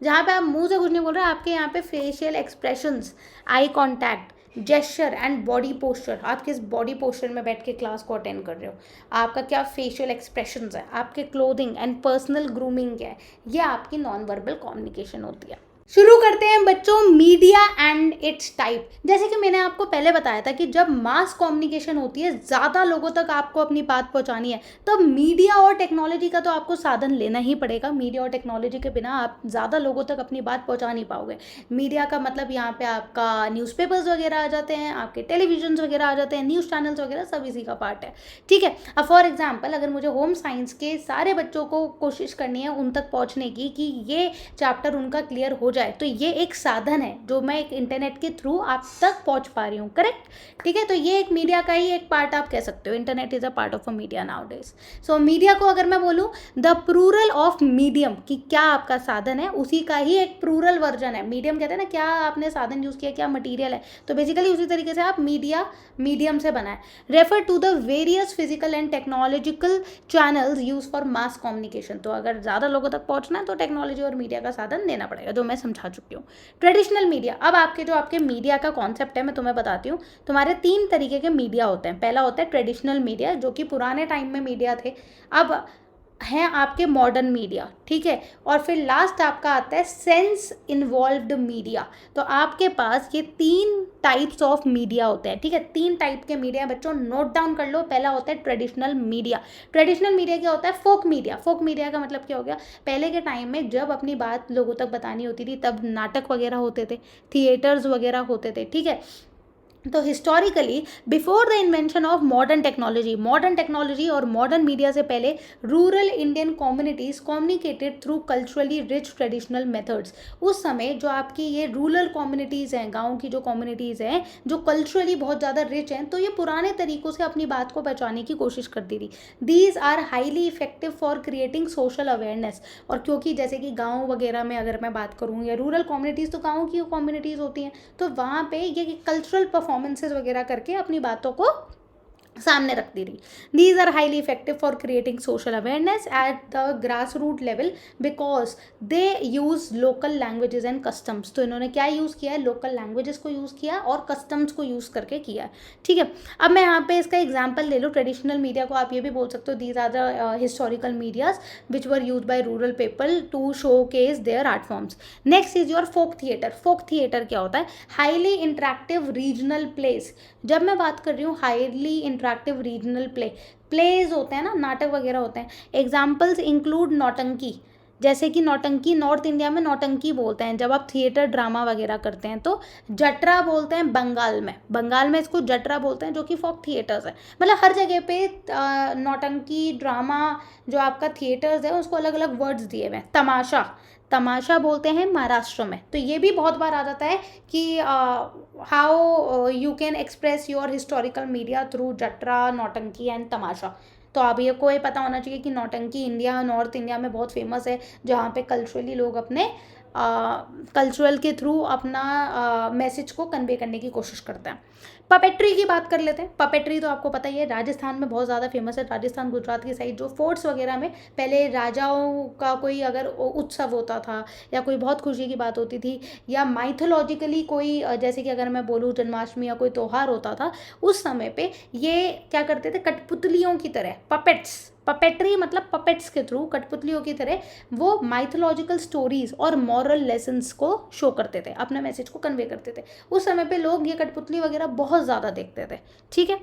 जहाँ पे आप मुंह से कुछ नहीं बोल रहे, आपके यहाँ पे facial expressions, eye contact, gesture and body posture, आप किस बॉडी पोस्चर में बैठ के क्लास को अटेंड कर रहे हो, आपका क्या फेशियल एक्सप्रेशंस है, आपके क्लोथिंग एंड पर्सनल ग्रूमिंग क्या है, ये आपकी नॉन वर्बल कम्युनिकेशन होती है। शुरू करते हैं बच्चों मीडिया एंड इट्स टाइप। जैसे कि मैंने आपको पहले बताया था कि जब मास कम्युनिकेशन होती है, ज़्यादा लोगों तक आपको अपनी बात पहुंचानी है, तो मीडिया और टेक्नोलॉजी का तो आपको साधन लेना ही पड़ेगा। मीडिया और टेक्नोलॉजी के बिना आप ज़्यादा लोगों तक अपनी बात पहुंचा नहीं पाओगे। मीडिया का मतलब यहाँ पे आपका न्यूज़पेपर्स वगैरह आ जाते हैं, आपके टेलीविजन वगैरह आ जाते हैं, न्यूज़ चैनल्स वगैरह सब इसी का पार्ट है। ठीक है। अब फॉर एग्जाम्पल अगर मुझे होम साइंस के सारे बच्चों को कोशिश करनी है उन तक पहुँचने की कि ये चैप्टर उनका क्लियर हो जाए, तो ये एक साधन है जो मैं एक इंटरनेट के थ्रू आप तक पहुंच पा रही हूँ, करेक्ट। ठीक है। तो ये एक मीडिया का ही एक पार्ट आप कह सकते हो। Internet is a part of a media now days. So media को अगर मैं बोलूँ द प्लूरल ऑफ मीडियम, कि क्या आपका साधन है, उसी का ही एक प्लूरल वर्जन है। मीडियम कहते हैं ना, क्या आपने साधन यूज किया, क्या मटीरियल है, तो बेसिकली उसी तरीके से आप मीडिया मीडियम से बना है। Refer to the various physical and technological channels use for mass communication. तो अगर ज़्यादा लोगों तक पहुंचना है तो टेक्नोलॉजी और मीडिया का साधन देना पड़ेगा, जो मैं समझा चुकी हूँ। ट्रेडिशनल मीडिया, अब आपके मीडिया का कॉन्सेप्ट है मैं तुम्हें बताती हूँ। तुम्हारे 3 तरीके के मीडिया होते हैं। पहला होता है ट्रेडिशनल मीडिया, जो कि पुराने टाइम में मीडिया थे। अब हैं आपके मॉडर्न मीडिया, ठीक है। और फिर लास्ट आपका आता है सेंस इन्वॉल्व्ड मीडिया। तो आपके पास ये 3 टाइप्स ऑफ मीडिया होते हैं, ठीक है। 3 टाइप के मीडिया बच्चों नोट डाउन कर लो। पहला होता है ट्रेडिशनल मीडिया। ट्रेडिशनल मीडिया क्या होता है? फोक मीडिया। फोक मीडिया का मतलब क्या हो गया? पहले के टाइम में जब अपनी बात लोगों तक बतानी होती थी तब नाटक वगैरह होते थे, थिएटर्स वगैरह होते थे, ठीक है। तो historically before the invention of modern technology और मॉडर्न मीडिया से पहले rural Indian communities communicated through culturally rich traditional methods. उस समय जो आपकी ये रूरल कम्युनिटीज़ हैं, गांव की जो कम्युनिटीज़ हैं जो कल्चरली बहुत ज़्यादा रिच हैं, तो ये पुराने तरीक़ों से अपनी बात को पहुँचाने की कोशिश करती थी। These are highly effective for creating social awareness. और क्योंकि जैसे कि गाँव वगैरह में अगर मैं बात करूँ या रूरल कम्युनिटीज़, तो गाँव की कम्युनिटीज़ होती हैं, तो वहाँ पे ये कल्चरल परफॉर्मेंसेज वगैरह करके अपनी बातों को सामने रखती रही। These are highly effective for creating social awareness at the grass root level because they use local languages and customs. तो इन्होंने क्या यूज़ किया है? लोकल लैंग्वेजेस को यूज़ किया और कस्टम्स को यूज़ करके किया है, ठीक है। अब मैं यहाँ पे इसका एग्जाम्पल ले लूँ। ट्रेडिशनल मीडिया को आप ये भी बोल सकते हो these are the historical medias which were used by rural people to showcase their art forms. Next is your folk theatre. Folk theatre क्या होता है? Highly interactive regional place. जब मैं बात कर रही हूँ हाईली इंटरेक्टिव रीजनल प्लेज होते हैं ना, नाटक वगैरह होते हैं। एग्जाम्पल्स इंक्लूड नौटंकी। जैसे कि नौटंकी नॉर्थ इंडिया में नौटंकी बोलते हैं जब आप थिएटर ड्रामा वगैरह करते हैं, तो जटरा बोलते हैं बंगाल में इसको जटरा बोलते हैं, जो कि फोक थिएटर्स है। मतलब हर जगह पे नौटंकी ड्रामा जो आपका थिएटर्स है उसको अलग अलग वर्ड्स दिए हुए हैं। तमाशा बोलते हैं महाराष्ट्र में। तो ये भी बहुत बार आ जाता है कि how you can express your historical media through jatra, nautanki and तमाशा। तो अब ये कोई पता होना चाहिए कि नौटंकी नॉर्थ इंडिया में बहुत फेमस है, जहाँ पे कल्चरली लोग अपने कल्चरल के थ्रू अपना मैसेज को कन्वे करने की कोशिश करते हैं। पपेट्री की बात कर लेते हैं। पपेट्री तो आपको पता ही है राजस्थान में बहुत ज़्यादा फेमस है। राजस्थान गुजरात की साइड जो फोर्ट्स वगैरह में पहले राजाओं का कोई अगर उत्सव होता था या कोई बहुत खुशी की बात होती थी या माइथोलॉजिकली कोई जैसे कि अगर मैं बोलूँ जन्माष्टमी या कोई त्यौहार होता था, उस समय पे ये क्या करते थे? कठपुतलियों की तरह पपेट्री मतलब पपेट्स के थ्रू कठपुतलियों की तरह वो माइथोलॉजिकल स्टोरीज और मॉरल लेसन्स को शो करते थे, अपने मैसेज को कन्वे करते थे। उस समय पे लोग ये कठपुतली वगैरह बहुत ज़्यादा देखते थे, ठीक है।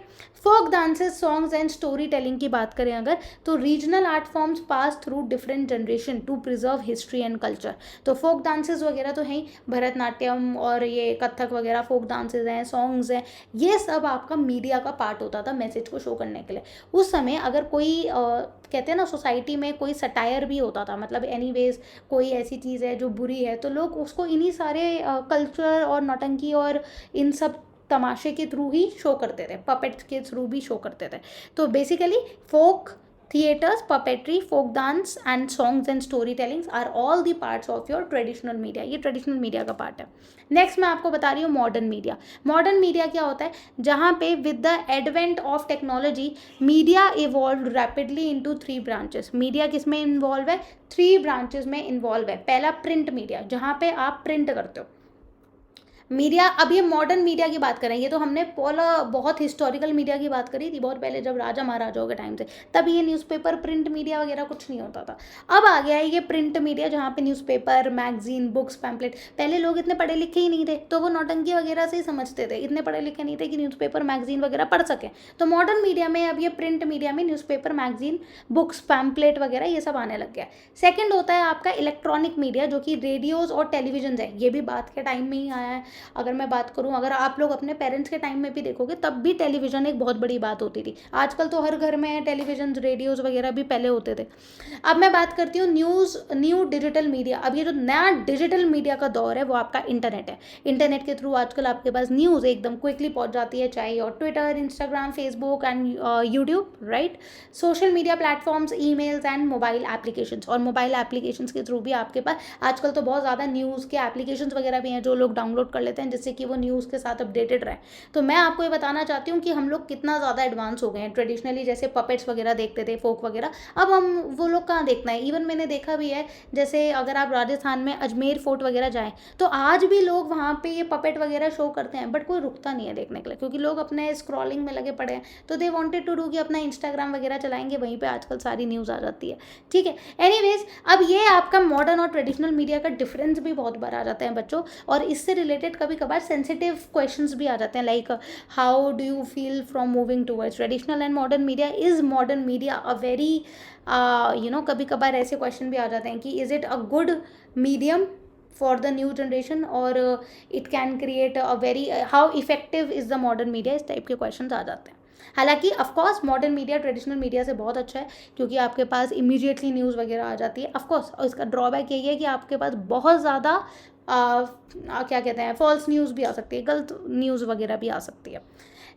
Folk dances, songs and story telling की बात करें अगर, तो regional art forms pass through different generation to preserve history and culture. तो फोक डांसेस वगैरह तो हैं, भरतनाट्यम और ये कथक वगैरह फोक डांसेस हैं, सॉन्ग्स हैं, ये सब आपका मीडिया का पार्ट होता था मैसेज को शो करने के लिए। उस समय अगर कोई कहते हैं ना सोसाइटी में कोई सटायर भी होता था, मतलब एनीवेज कोई ऐसी चीज़ है जो बुरी है, तो लोग उसको इन्हीं सारे कल्चर और नौटंकी और इन सब तमाशे के थ्रू ही शो करते थे, पपेट्स के थ्रू भी शो करते थे। तो basically folk theatres, puppetry, folk dance and songs and story tellings are all the parts of your traditional media. ये ट्रेडिशनल मीडिया का पार्ट है। नेक्स्ट मैं आपको बता रही हूँ मॉडर्न मीडिया। मॉडर्न मीडिया क्या होता है? जहाँ पे with the advent of technology media evolve rapidly into 3 branches. Media किस में इन्वॉल्व है? 3 ब्रांचेस में इन्वॉल्व है। पहला प्रिंट मीडिया, जहाँ पे आप प्रिंट करते हो मीडिया। अब ये मॉडर्न मीडिया की बात करें, ये तो हमने बहुत हिस्टोरिकल मीडिया की बात करी थी बहुत पहले जब राजा महाराजाओं के टाइम से, तब ये न्यूज़पेपर, प्रिंट मीडिया वगैरह कुछ नहीं होता था। अब आ गया है ये प्रिंट मीडिया, जहाँ पे न्यूज़पेपर, मैगजीन, बुक्स, पैम्पलेट। पहले लोग इतने पढ़े लिखे ही नहीं थे, तो वो नौटंकी वगैरह से ही समझते थे, इतने पढ़े लिखे नहीं थे कि न्यूज़पेपर, मैगजीन वगैरह पढ़ सकें। तो मॉडर्न मीडिया में अब ये प्रिंट मीडिया में न्यूज़पेपर, मैगजीन, बुक्स, पैम्पलेट वगैरह ये सब आने लग गया। सेकेंड होता है आपका इलेक्ट्रॉनिक मीडिया, जो कि रेडियोज़ और टेलीविजन है। ये भी बात के टाइम में ही आया है। अगर मैं बात करूं, अगर आप लोग अपने पेरेंट्स के टाइम में भी देखोगे तब भी टेलीविजन एक बहुत बड़ी बात होती थी। आजकल तो हर घर में टेलीविजन, रेडियोज़ वगैरह भी पहले होते थे। अब मैं बात करती हूँ न्यू डिजिटल मीडिया। अब ये जो नया डिजिटल मीडिया का दौर है वो आपका इंटरनेट है। इंटरनेट के थ्रू आजकल आपके पास न्यूज़ एकदम क्विकली पहुँच जाती है, चाहे और Twitter, Instagram, Facebook and YouTube, right. Social media platforms, emails and mobile applications. और मोबाइल एप्लीकेशंस के थ्रू भी आपके पास आजकल तो बहुत ज़्यादा न्यूज़ के एप्लीकेशंस वगैरह भी हैं जो लोग डाउनलोड कर लेते हैं जिससे कि वो न्यूज़ के साथ अपडेटेड रहे। तो मैं आपको ये बताना चाहती हूँ कि हम लोग कितना ज़्यादा एडवांस हो गए हैं। ट्रेडिशनली जैसे पपेट्स वगैरह देखते थे, फोक वगैरह, अब हम वो लोग कहाँ देखना है। इवन मैंने देखा भी है, जैसे अगर आप राजस्थान में अजमेर फोर्ट वगैरह जाएँ तो आज भी लोग वहाँ पे ये पपेट वगैरह शो करते हैं, बट कोई रुकता नहीं है देखने के लिए, क्योंकि लोग अपने स्क्रॉलिंग में लगे पड़े हैं। तो दे वांटेड टू डू कि अपना इंस्टाग्राम वगैरह चलाएंगे, वहीं पे आजकल सारी न्यूज़ आ जाती है। ठीक है, एनीवेज, अब ये आपका मॉडर्न और ट्रेडिशनल मीडिया का डिफरेंस भी बहुत बार आ जाते हैं बच्चों, और इससे रिलेटेड कभी कभार सेंसिटिव क्वेश्चंस भी आ जाते हैं, like how do you feel from moving towards traditional and modern media, is modern media a very कभी कभार ऐसे क्वेश्चन भी आ जाते हैं कि is it a good medium for the new generation, और it can create a very, how effective is the modern media, इस टाइप के क्वेश्चन आ जाते हैं। हालांकि of course modern media traditional media से बहुत अच्छा है, क्योंकि आपके पास इमीडिएटली न्यूज़ वगैरह आ जाती है ऑफकोर्स, और इसका ड्रॉबैक यही है कि आपके पास बहुत ज़्यादा क्या कहते हैं, फॉल्स न्यूज़ भी आ सकती है, गलत न्यूज़ वगैरह भी आ सकती है।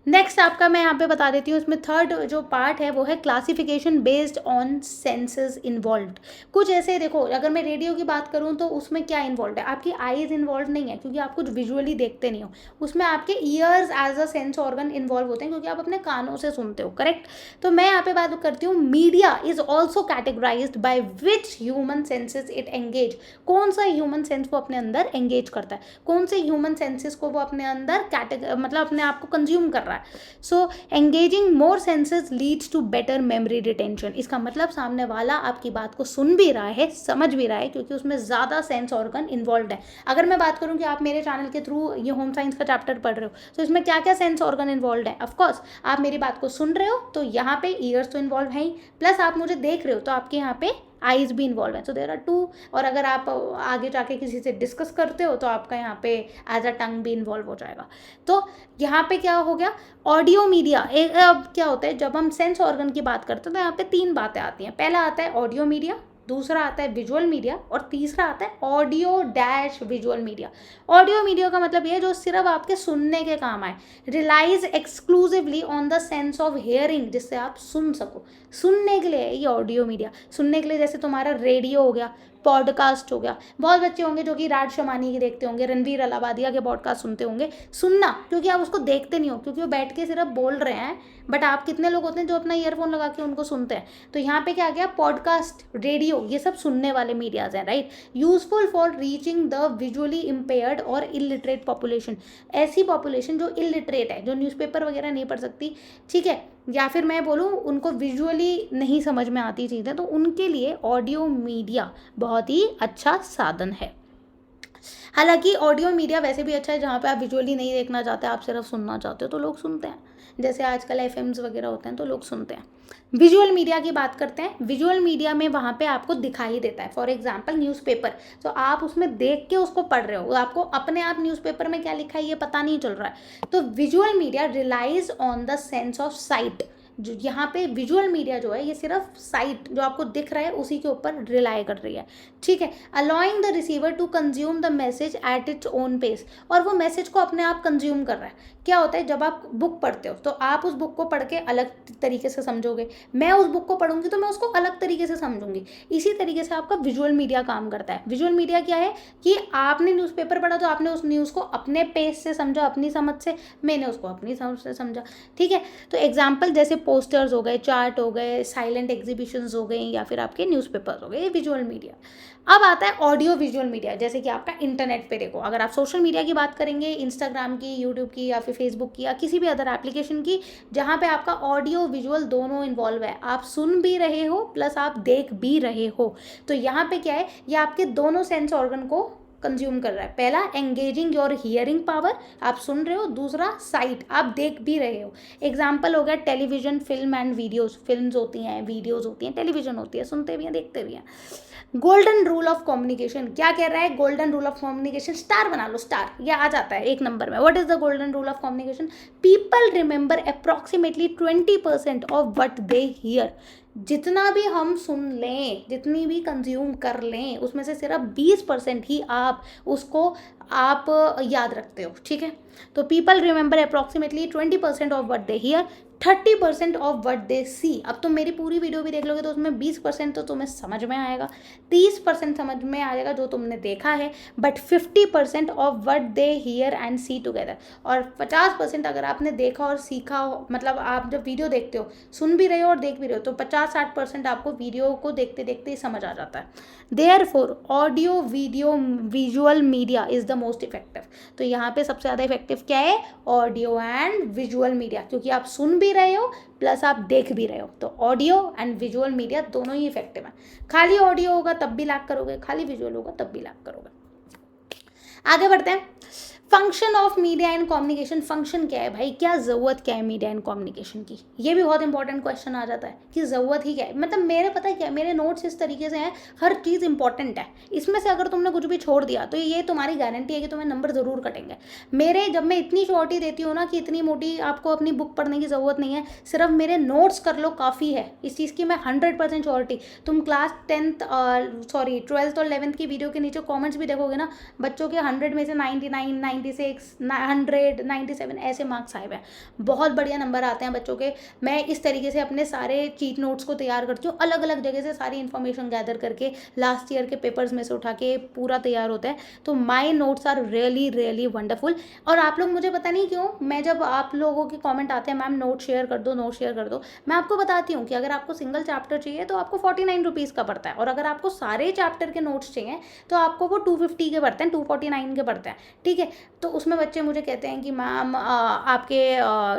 नेक्स्ट आपका मैं यहाँ पे बता देती हूँ, इसमें थर्ड जो पार्ट है वो है classification based on senses involved. कुछ ऐसे देखो, अगर मैं रेडियो की बात करूँ तो उसमें क्या इन्वॉल्व है, आपकी आईज इन्वॉल्व नहीं है, क्योंकि आप कुछ विजुअली देखते नहीं हो। उसमें आपके years as a sense organ involve होते हैं, क्योंकि आप अपने कानों से सुनते हो, करेक्ट। तो मैं यहाँ पे बात करती हूँ, media is also categorised by which human senses it engage. कौन सा ह्यूमन सेंस को अपने अंदर एंगेज करता है, कौन से ह्यूमन सेंसेस को वो अपने अंदर मतलब अपने आप को कंज्यूम कर रहा है। So engaging more senses leads to better memory retention. इसका मतलब सामने वाला आपकी बात को सुन भी रहा है, समझ भी रहा है, क्योंकि उसमें ज़्यादा सेंस ऑर्गन इन्वॉल्व है। अगर मैं बात करूं कि आप मेरे चैनल के थ्रू ये होम साइंस का चैप्टर पढ़ रहे हो, तो इसमें क्या क्या सेंस ऑर्गन इन्वॉल्व है। ऑफकोर्स आप मेरी बात को सुन रहे हो तो यहाँ पे ईयर्स तो इन्वॉल्व है ही, प्लस आप मुझे देख रहे हो तो आपके यहाँ पे आईज भी इन्वॉल्व है, सो देयर आर टू। और अगर आप आगे जाके किसी से डिस्कस करते हो तो आपका यहाँ पे एज अ टंग भी इन्वॉल्व हो जाएगा। तो यहाँ पे क्या हो गया, ऑडियो मीडिया। अब क्या होता है, जब हम सेंस ऑर्गन की बात करते हैं तो यहाँ पे तीन बातें आती हैं। पहला आता है ऑडियो मीडिया, दूसरा आता है विजुअल मीडिया, और तीसरा आता है audio dash visual media. Audio media का मतलब ये है जो सिर्फ आपके सुनने के काम आए, relies exclusively on the sense of hearing, जिससे आप सुन सको, सुनने के लिए ये ऑडियो मीडिया। सुनने के लिए जैसे तुम्हारा रेडियो हो गया, पॉडकास्ट हो गया। बहुत बच्चे होंगे जो कि राज शमानी की देखते होंगे, रणवीर अलाहाबादिया के पॉडकास्ट सुनते होंगे। सुनना, क्योंकि आप उसको देखते नहीं हो, क्योंकि वो बैठ के सिर्फ बोल रहे हैं, बट आप कितने लोग होते हैं जो अपना ईयरफोन लगा के उनको सुनते हैं। तो यहाँ पे क्या आ गया, पॉडकास्ट, रेडियो, ये सब सुनने वाले मीडियाज हैं, right. Useful for reaching the visually impaired और इलिटरेट पॉपुलेशन। ऐसी पॉपुलेशन जो इलिटरेट है, जो न्यूज़पेपर वगैरह नहीं पढ़ सकती, ठीक है, या फिर मैं बोलूँ उनको विजुअली नहीं समझ में आती चीज़ें, तो उनके लिए ऑडियो मीडिया बहुत ही अच्छा साधन है। हालांकि ऑडियो मीडिया वैसे भी अच्छा है, जहाँ पे आप विजुअली नहीं देखना चाहते, आप सिर्फ सुनना चाहते हो, तो लोग सुनते हैं। जैसे आजकल एफएम्स वगैरह होते हैं तो लोग सुनते हैं। विजुअल मीडिया की बात करते हैं। विजुअल मीडिया में वहाँ पे आपको दिखाई देता है, फॉर एग्जांपल न्यूज़पेपर, तो आप उसमें देख के उसको पढ़ रहे हो, आपको अपने आप न्यूज़पेपर में क्या लिखा है ये पता नहीं चल रहा है। तो visual media relies on the sense of sight. जो यहाँ पे विजुअल मीडिया जो है ये सिर्फ साइट जो आपको दिख रहा है उसी के ऊपर रिलाई कर रही है, ठीक है। Allowing the receiver to consume the message at its own pace, और वो मैसेज को अपने आप कंज्यूम कर रहा है। क्या होता है, जब आप बुक पढ़ते हो तो आप उस बुक को पढ़ के अलग तरीके से समझोगे, मैं उस बुक को पढ़ूंगी तो मैं उसको अलग तरीके से समझूंगी। इसी तरीके से आपका विजुअल मीडिया काम करता है। विजुअल मीडिया क्या है कि आपने न्यूज़पेपर पढ़ा तो आपने उस न्यूज़ को अपने पेस से समझा, अपनी समझ से, मैंने उसको अपनी समझ से समझा, ठीक है। तो एग्जाम्पल जैसे पोस्टर्स हो गए, चार्ट हो गए, साइलेंट एग्जीबिशंस हो गए, या फिर आपके न्यूज़पेपर्स हो गए, ये विजुअल मीडिया। अब आता है ऑडियो विजुअल मीडिया, जैसे कि आपका इंटरनेट पे देखो, अगर आप सोशल मीडिया की बात करेंगे, इंस्टाग्राम की, यूट्यूब की, या फिर फेसबुक की, या किसी भी अदर एप्लीकेशन की, जहाँ पे आपका ऑडियो विजुअल दोनों इन्वॉल्व है, आप सुन भी रहे हो प्लस आप देख भी रहे हो। तो यहाँ पे क्या है, ये आपके दोनों सेंस ऑर्गन को कंज्यूम कर रहा है। पहला एंगेजिंग योर हियरिंग पावर, आप सुन रहे हो, दूसरा साइट, आप देख भी रहे हो। एग्जाम्पल हो गया television, film and videos. Films होती हैं, वीडियोज होती हैं, टेलीविजन होती है, सुनते भी हैं, देखते भी हैं। गोल्डन रूल ऑफ कम्युनिकेशन क्या कह रहा है, golden rule of communication, star बना लो, स्टार, ये आ जाता है एक नंबर में। What is the golden rule of communication, people remember approximately 20% of what they here. जितना भी हम सुन लें, जितनी भी कंज्यूम कर लें, उसमें से सिर्फ 20% ही आप उसको याद रखते हो, ठीक है। तो people remember approximately 20% of what they hear, 30% of what they see. अब तुम मेरी पूरी वीडियो भी देख लोगे तो उसमें 20% तो तुम्हें समझ में आएगा, 30% समझ में आएगा जो तुमने देखा है, but 50% of what they hear and see together. और 50% अगर आपने देखा और सीखा हो, मतलब आप जब वीडियो देखते हो, सुन भी रहे हो और देख भी रहे हो, तो 50-60% आपको वीडियो को देखते देखते ही समझ आ जाता है। Therefore audio video visual media is the most effective. तो यहाँ पे सबसे ज़्यादा इफेक्टिव क्या है? ऑडियो एंड विजुअल मीडिया, क्योंकि आप सुन भी रहे हो प्लस आप देख भी रहे हो, तो ऑडियो एंड विजुअल मीडिया दोनों ही इफेक्टिव है। खाली ऑडियो होगा तब भी लैग करोगे, खाली विजुअल होगा तब भी लैग करोगे। आगे बढ़ते हैं। Function of media and communication. Function क्या है भाई, क्या ज़रूरत क्या है मीडिया एंड कम्युनिकेशन की? ये भी बहुत इंपॉर्टेंट क्वेश्चन आ जाता है कि ज़रूरत ही क्या है। मतलब मेरे पता है क्या है, मेरे नोट्स इस तरीके से हैं, हर चीज़ इंपॉर्टेंट है, इसमें से अगर तुमने कुछ भी छोड़ दिया तो ये तुम्हारी गारंटी है कि तुम्हें नंबर ज़रूर कटेंगे। मेरे जब मैं इतनी शॉर्टी देती हूँ ना कि इतनी मोटी आपको अपनी बुक पढ़ने की ज़रूरत नहीं है, सिर्फ मेरे नोट्स कर लो काफ़ी है, इस चीज़ की मैं 100% श्योरिटी। तुम क्लास 12th और 11th की वीडियो के नीचे कॉमेंट्स भी देखोगे ना, बच्चों के 100 में से 99, 96, 100, 97 ऐसे मार्क्स आए हुए हैं। बहुत बढ़िया नंबर आते हैं बच्चों के। मैं इस तरीके से अपने सारे चीट नोट्स को तैयार करती हूँ, अलग अलग जगह से सारी इन्फॉर्मेशन गैदर करके लास्ट ईयर के पेपर्स में से उठा के पूरा तैयार होता है। तो my notes are really really wonderful. और आप लोग, मुझे पता नहीं क्यों, मैं जब आप लोगों के कॉमेंट आते हैं मैम नोट शेयर कर दो, नोट शेयर कर दो, मैं आपको बताती हूँ कि अगर आपको सिंगल चैप्टर चाहिए तो आपको 49 रुपीज़ का पड़ता है, और अगर आपको सारे चैप्टर के नोट्स चाहिए तो आपको वो 250 के पड़ते हैं, 249 के पड़ते हैं। ठीक है, तो उसमें बच्चे मुझे कहते हैं कि मैम आपके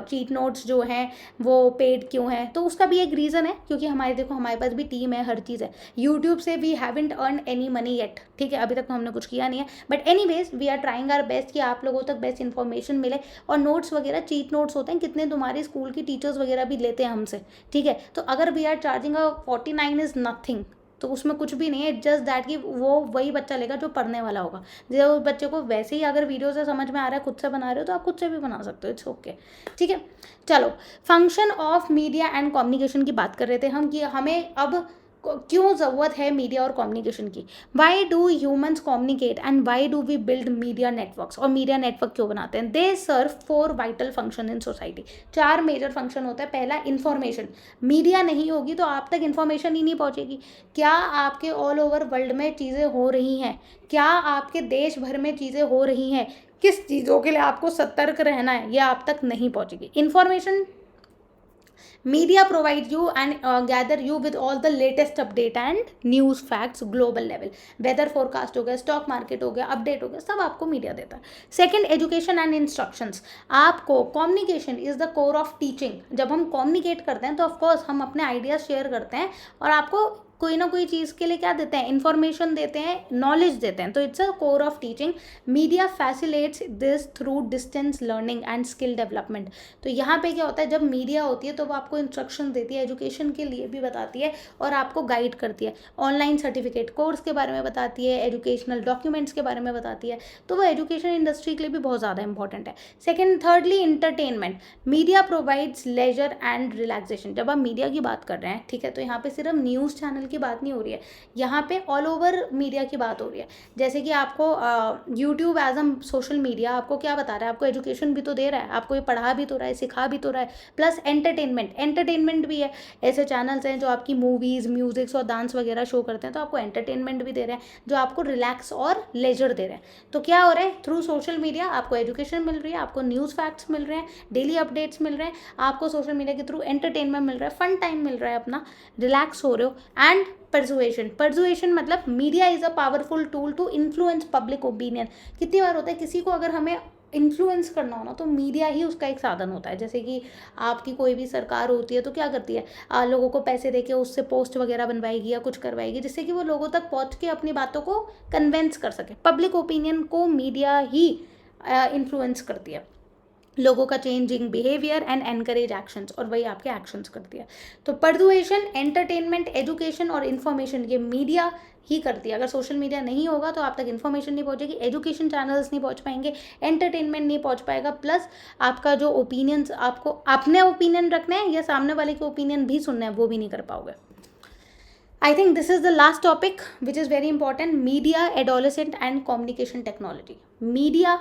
चीट नोट्स जो हैं वो पेड क्यों हैं? तो उसका भी एक रीज़न है, क्योंकि हमारे पास भी टीम है, हर चीज़ है। यूट्यूब से we haven't earn any money yet, ठीक है, अभी तक तो हमने कुछ किया नहीं है, but anyways we are trying our best कि आप लोगों तक बेस्ट इन्फॉर्मेशन मिले। और नोट्स वगैरह चीट नोट्स होते हैं, कितने तुम्हारी स्कूल की टीचर्स वगैरह भी लेते हैं हमसे, ठीक है। तो अगर we are charging 49 is nothing, तो उसमें कुछ भी नहीं है, जस्ट दैट कि वो वही बच्चा लेगा जो पढ़ने वाला होगा। जो बच्चे को वैसे ही अगर वीडियो से समझ में आ रहा है, खुद से बना रहे हो तो आप खुद से भी बना सकते हो, इट्स ओके, ठीक है। चलो, function of media and communication की बात कर रहे थे हम कि हमें अब क्यों ज़रूरत है मीडिया और कम्युनिकेशन की। Why do humans communicate and why do we build media networks. और मीडिया नेटवर्क क्यों बनाते हैं? They serve 4 vital function in society. 4 major function होता है। पहला, इन्फॉर्मेशन। मीडिया नहीं होगी तो आप तक इन्फॉर्मेशन ही नहीं पहुंचेगी। क्या आपके ऑल ओवर वर्ल्ड में चीज़ें हो रही हैं? क्या आपके देश भर में चीज़ें हो रही हैं? किस चीज़ों के लिए आपको सतर्क रहना है, यह आप तक नहीं पहुंचेगी। Information, media provides you and gather you with all the latest update and news facts global level। Weather forecast हो गया, स्टॉक मार्केट हो गया, अपडेट हो गया, सब आपको मीडिया देता है। Second, education and instructions. आपको communication is the core of teaching. जब हम कम्युनिकेट करते हैं तो ऑफकोर्स हम अपने आइडियाज शेयर करते हैं और आपको कोई ना कोई चीज़ के लिए क्या देते हैं? इन्फॉर्मेशन देते हैं, नॉलेज देते हैं। तो it's a core of teaching. Media facilitates this through distance learning and skill development. तो यहाँ पे क्या होता है, जब मीडिया होती है तो वो आपको इंस्ट्रक्शन देती है, एजुकेशन के लिए भी बताती है और आपको गाइड करती है। ऑनलाइन सर्टिफिकेट कोर्स के बारे में बताती है, एजुकेशनल डॉक्यूमेंट्स के बारे में बताती है। तो वो एजुकेशन इंडस्ट्री के लिए भी बहुत ज़्यादा इंपॉर्टेंट है। Second, thirdly, entertainment. Media provides leisure and relaxation. जब आप मीडिया की बात कर रहे हैं, ठीक है, तो यहाँ पे सिर्फ न्यूज़ चैनल की बात नहीं हो रही है, यहाँ पे ऑल ओवर मीडिया की बात हो रही है। जैसे कि आपको YouTube as a social media आपको क्या बता रहा है? आपको एजुकेशन भी तो दे रहा है, आपको ये पढ़ा भी तो रहा है, सिखा भी तो रहा है, प्लस एंटरटेनमेंट भी है। ऐसे चैनल्स हैं जो आपकी मूवीज़, म्यूजिक्स और डांस वगैरह शो करते हैं, तो आपको एंटरटेनमेंट भी दे रहे हैं, जो आपको रिलैक्स और लेजर दे रहे हैं। तो क्या हो रहा है? थ्रू सोशल मीडिया आपको एजुकेशन मिल रही है, आपको न्यूज़ फैक्ट्स मिल रहे हैं, डेली अपडेट्स मिल रहे हैं, आपको सोशल मीडिया के थ्रू एंटरटेनमेंट मिल रहा है, फन टाइम मिल रहा है, अपना रिलैक्स हो रहे हो। एंड परसुएशन मतलब media is a powerful tool to influence public opinion. कितनी बार होता है किसी को अगर हमें इन्फ्लुएंस करना हो ना, तो मीडिया ही उसका एक साधन होता है। जैसे कि आपकी कोई भी सरकार होती है तो क्या करती है, लोगों को पैसे देके उससे पोस्ट वगैरह बनवाएगी या कुछ करवाएगी, जिससे कि वो लोगों तक पहुंच के अपनी बातों को कन्वेंस कर सके। पब्लिक ओपिनियन को मीडिया ही इन्फ्लुएंस करती है, लोगों का changing behaviour and encourage actions, और वही आपके एक्शंस करती है। तो परसुएशन, एंटरटेनमेंट, एजुकेशन और इन्फॉर्मेशन ये मीडिया ही करती है। अगर सोशल मीडिया नहीं होगा तो आप तक इन्फॉर्मेशन नहीं पहुंचेगी, एजुकेशन चैनल्स नहीं पहुंच पाएंगे, एंटरटेनमेंट नहीं पहुंच पाएगा, प्लस आपका जो ओपिनियंस, आपको अपने ओपिनियन रखने हैं या सामने वाले के ओपिनियन भी सुनने हैं, वो भी नहीं कर पाओगे। I think this is the last topic which is very important, media, adolescent and communication technology. Media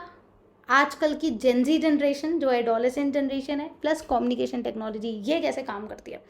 आजकल की जेनजी जनरेशन जो एडोलेसेंट जनरेशन है प्लस कम्युनिकेशन टेक्नोलॉजी, ये कैसे काम करती है।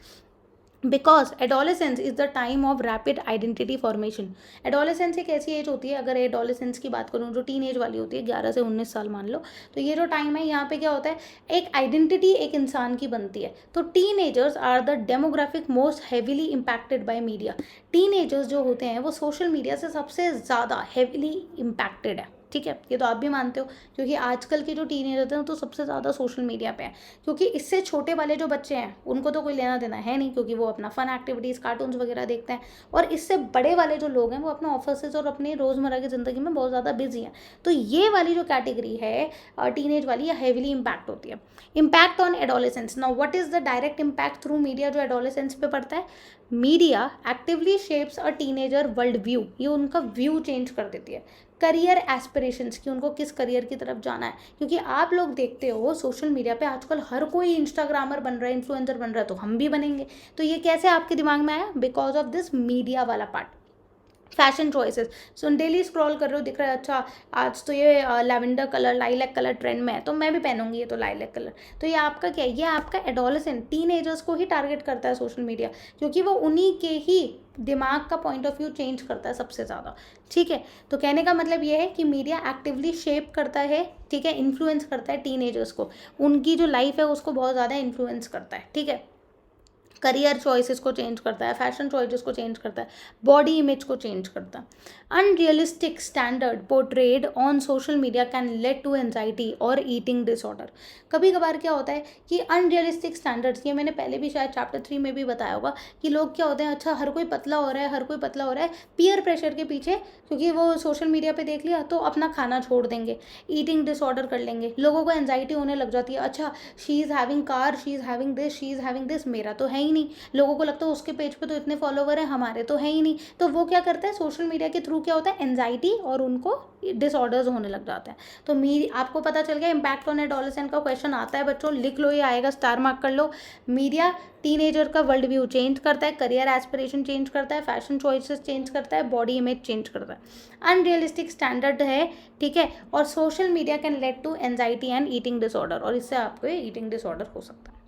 Because adolescence is the time of rapid identity formation. Adolescence एक ऐसी एज होती है, अगर एडोलेसेंस की बात करूँ जो टीन एज वाली होती है 11 से 19 साल मान लो, तो ये जो टाइम है यहाँ पे क्या होता है, एक आइडेंटिटी एक इंसान की बनती है। तो teenagers are the demographic most heavily impacted by media. Teenagers जो होते हैं वो सोशल मीडिया से सबसे ज़्यादा हैवीली इम्पैक्टेड है, ठीक है, ये तो आप भी मानते हो, क्योंकि आजकल के जो टीनेजर होते हैं तो सबसे ज़्यादा सोशल मीडिया पे हैं। क्योंकि इससे छोटे वाले जो बच्चे हैं उनको तो कोई लेना देना है नहीं, क्योंकि वो अपना फन एक्टिविटीज़ कार्टून्स वगैरह देखते हैं, और इससे बड़े वाले जो लोग हैं वो अपने ऑफिस और अपनी रोज़मर्रा की ज़िंदगी में बहुत ज़्यादा बिजी हैं। तो ये वाली जो कैटेगरी है टीनेज वाली, ये हैवीली इम्पैक्ट होती है। Impact on adolescence, now what is the direct impact through media जो एडोलेसेंस पे पड़ता है। Media actively shapes a teenager world view, ये उनका व्यू चेंज कर देती है। करियर एस्पिरेशंस की, उनको किस करियर की तरफ जाना है, क्योंकि आप लोग देखते हो सोशल मीडिया पे आजकल हर कोई इंस्टाग्रामर बन रहा है, इन्फ्लुएंसर बन रहा है, तो हम भी बनेंगे। तो ये कैसे आपके दिमाग में आया, बिकॉज ऑफ दिस मीडिया वाला part. Fashion choices, so daily scroll कर रहे हो, दिख रहा है अच्छा आज तो ये lavender colour lilac colour trend में है, तो मैं भी पहनूंगी ये तो लाइलैक कलर। तो ये आपका क्या है, ये आपका एडोलेसेंट टीनेजर्स को ही टारगेट करता है सोशल मीडिया, क्योंकि वो उन्हीं के ही दिमाग का पॉइंट ऑफ व्यू चेंज करता है सबसे ज़्यादा, ठीक है। तो कहने का मतलब ये है कि मीडिया एक्टिवली शेप करता है, ठीक है, इन्फ्लुएंस करता है टीनेजर्स को, उनकी जो लाइफ है उसको बहुत ज़्यादा इन्फ्लुएंस करता है, ठीक है। करियर चॉइसेस को चेंज करता है, फैशन चॉइसेस को चेंज करता है, बॉडी इमेज को चेंज करता है। Unrealistic standard portrayed on social media can lead to anxiety और ईटिंग डिसऑर्डर। कभी कभार क्या होता है कि अनरियलिस्टिक स्टैंडर्ड्स, ये मैंने पहले भी शायद चैप्टर 3 में भी बताया होगा, कि लोग क्या होते हैं, अच्छा हर कोई पतला हो रहा है, हर कोई पतला हो रहा है, पीयर प्रेशर के पीछे, क्योंकि वो सोशल मीडिया पे देख लिया तो अपना खाना छोड़ देंगे, ईटिंग डिसऑर्डर कर लेंगे, लोगों को एंजाइटी होने लग जाती है, अच्छा she is having car, she is having this, she is having this, मेरा तो है ही नहीं। लोगों को लगता है उसके पेज पे तो इतने फॉलोवर हैं, हमारे तो है ही नहीं। तो वो क्या करता है, सोशल मीडिया के थ्रू क्या होता है, एंजाइटी और उनको डिसऑर्डर्स होने लग जाते हैं। तो आपको पता चल गया, इम्पैक्ट ऑन एडोलेसेंट का क्वेश्चन आता है बच्चों, लिख लो, ये आएगा, स्टार मार्क कर लो। मीडिया टीनेजर का वर्ल्ड व्यू चेंज करता है, करियर एस्पिरेशन चेंज करता है, फैशन चॉइसेस चेंज करता है, बॉडी इमेज चेंज करता है। अनरियलिस्टिक स्टैंडर्ड है, ठीक है, और social media can lead to anxiety and eating disorder, और इससे आपको ईटिंग डिसऑर्डर हो सकता है।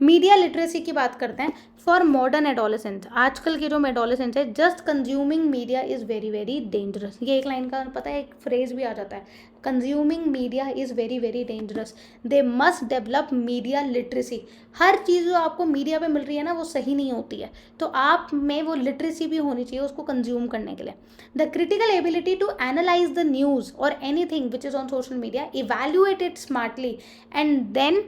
मीडिया लिटरेसी की बात करते हैं। फॉर मॉडर्न एडोलेसेंट्स, आजकल के जो एडोलेसेंट्स है, just consuming media is very very dangerous. ये एक लाइन का पता है, एक फ्रेज भी आ जाता है, consuming media is very very dangerous, they must develop media literacy. हर चीज़ जो आपको मीडिया पे मिल रही है ना, वो सही नहीं होती है, तो आप में वो लिटरेसी भी होनी चाहिए उसको कंज्यूम करने के लिए। The critical ability to analyse the news और anything which is on social media, evaluate it smartly and then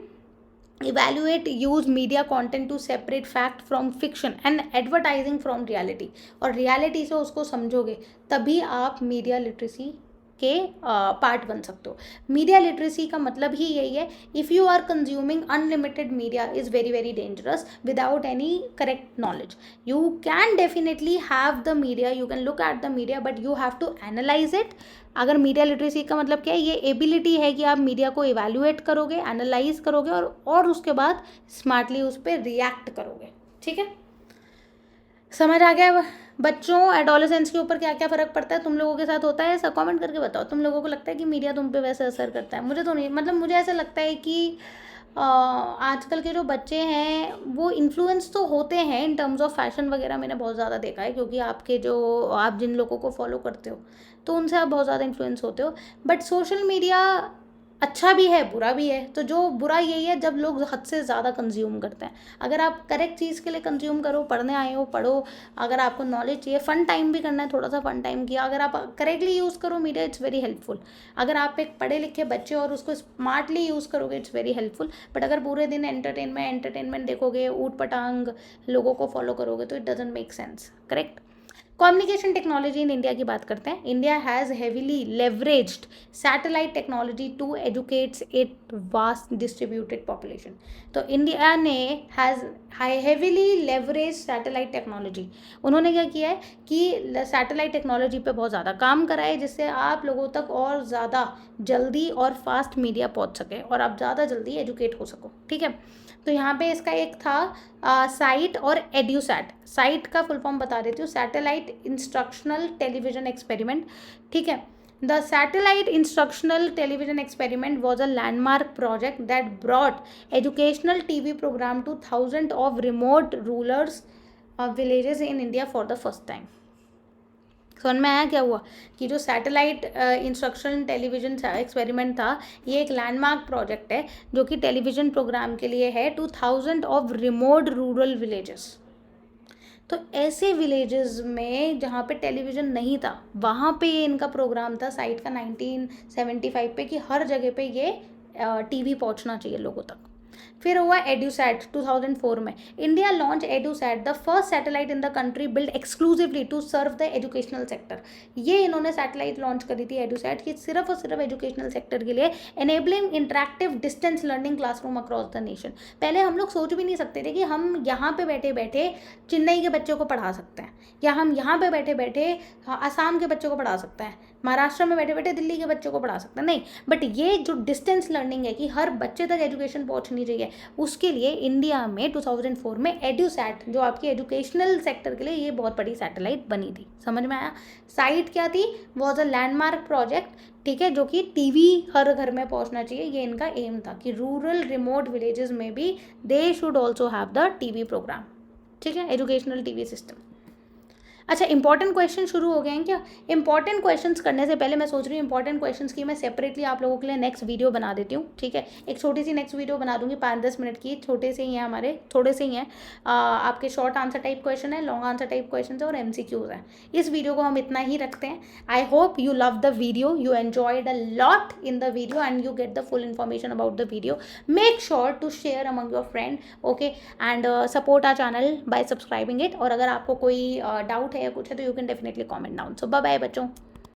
evaluate use media content to separate fact from fiction and advertising from reality। और reality से उसको समझोगे तभी आप media literacy के part बन सकते हो। मीडिया लिटरेसी का मतलब ही यही है, if you are consuming unlimited media is very very dangerous without any correct knowledge. You can definitely have the media, you can look at the media, but you have to analyse it. अगर media literacy का मतलब क्या है, ये ability है कि आप media को इवैल्यूएट करोगे, एनालाइज करोगे, और उसके बाद स्मार्टली उस पर रिएक्ट करोगे, ठीक है। समझ आ गया बच्चों, एडोलेसेंस के ऊपर क्या क्या फ़र्क पड़ता है, तुम लोगों के साथ होता है ऐसा? कमेंट करके बताओ, तुम लोगों को लगता है कि मीडिया तुम पे वैसे असर करता है? मुझे तो नहीं, मतलब मुझे ऐसा लगता है कि आजकल के जो बच्चे हैं वो इन्फ्लुएंस तो होते हैं इन टर्म्स ऑफ फैशन वगैरह, मैंने बहुत ज़्यादा देखा है, क्योंकि आप जिन लोगों को फॉलो करते हो तो उनसे आप बहुत ज़्यादा इन्फ्लुएंस होते हो। बट सोशल मीडिया अच्छा भी है बुरा भी है, तो जो बुरा यही है जब लोग हद से ज़्यादा कंज्यूम करते हैं। अगर आप करेक्ट चीज़ के लिए कंज्यूम करो, पढ़ने आए हो पढ़ो, अगर आपको नॉलेज चाहिए, फन टाइम भी करना है, थोड़ा सा फन टाइम किया, अगर आप करेक्टली यूज़ करो मीडिया, इट्स वेरी हेल्पफुल। अगर आप एक पढ़े लिखे बच्चे और उसको स्मार्टली यूज़ करोगे, इट्स वेरी हेल्पफुल। बट अगर पूरे दिन एंटरटेनमेंट देखोगे, ऊट पटांग लोगों को फॉलो करोगे, तो it doesn't make sense, correct. Communication technology in India की बात करते हैं। India has heavily leveraged satellite technology to educates it vast distributed population. तो इंडिया ने has heavily leverage satellite technology. उन्होंने क्या किया है कि सैटेलाइट टेक्नोलॉजी पे बहुत ज़्यादा काम करा है, जिससे आप लोगों तक और ज़्यादा जल्दी और फास्ट मीडिया पहुँच सके और आप ज़्यादा जल्दी एजुकेट हो सको, ठीक है। तो यहाँ पे इसका एक था साइट और एड्यूसैट। साइट का फुल फॉर्म बता देती हूँ, सैटेलाइट इंस्ट्रक्शनल टेलीविजन एक्सपेरिमेंट, ठीक है। The satellite instructional television experiment was a landmark project that brought educational TV program to thousands of remote rulers villages in India for the first time. समझ में आया क्या हुआ कि जो सैटेलाइट इंस्ट्रक्शन टेलीविजन एक्सपेरिमेंट था, ये एक लैंडमार्क प्रोजेक्ट है जो कि टेलीविजन प्रोग्राम के लिए है two thousand of remote rural villages. तो ऐसे विलेजेस में जहाँ पे टेलीविज़न नहीं था, वहाँ पे ये इनका प्रोग्राम था साइट का 1975 पे कि हर जगह पे ये टीवी पहुँचना चाहिए लोगों तक. फिर हुआ एडुसैट 2004 में. India launch EDUSAT, the first satellite in the country build exclusively to serve the educational sector. ये इन्होंने सैटेलाइट लॉन्च करी थी एडुसैट की सिर्फ और सिर्फ एजुकेशनल सेक्टर के लिए, enabling interactive distance learning classroom across the nation. पहले हम लोग सोच भी नहीं सकते थे कि हम यहाँ पे बैठे बैठे चेन्नई के बच्चों को पढ़ा सकते हैं, या हम यहाँ पे बैठे बैठे आसाम के बच्चों को पढ़ा सकते हैं, महाराष्ट्र में बैठे बैठे दिल्ली के बच्चों को पढ़ा सकते हैं. नहीं, बट ये जो डिस्टेंस लर्निंग है कि हर बच्चे तक एजुकेशन पहुंचनी चाहिए, उसके लिए इंडिया में 2004 में एडुसैट, जो आपकी एजुकेशनल सेक्टर के लिए ये बहुत बड़ी सैटेलाइट बनी थी. समझ में आया. साइट क्या थी? वॉज अ लैंडमार्क प्रोजेक्ट, ठीक है, जो कि टीवी हर घर में पहुंचना चाहिए. ये इनका एम था कि रूरल रिमोट विलेजेस में भी they should also have the TV program. ठीक है, एजुकेशनल टीवी सिस्टम. अच्छा, इंपॉर्टेंट क्वेश्चन शुरू हो गए हैं क्या? इंपॉर्टेंट क्वेश्चंस करने से पहले मैं सोच रही हूँ इंपॉर्टेंट क्वेश्चंस की मैं सेपरेटली आप लोगों के लिए नेक्स्ट वीडियो बना देती हूँ. ठीक है, एक छोटी सी नेक्स्ट वीडियो बना दूंगी 5-10 मिनट की. छोटे से ही हैं हमारे, थोड़े से ही हैं. आपके शॉर्ट आंसर टाइप क्वेश्चन है, लॉन्ग आंसर टाइप क्वेश्चन है और MCQs हैं. इस वीडियो को हम इतना ही रखते हैं. I hope you love the video, you enjoyed a lot in the video and you get the full information about the video. Make sure to share among your friend, okay, and support our channel by subscribing it. और अगर आपको कोई doubt है या कुछ है तो you can definitely comment down. So bye bye बच्चों.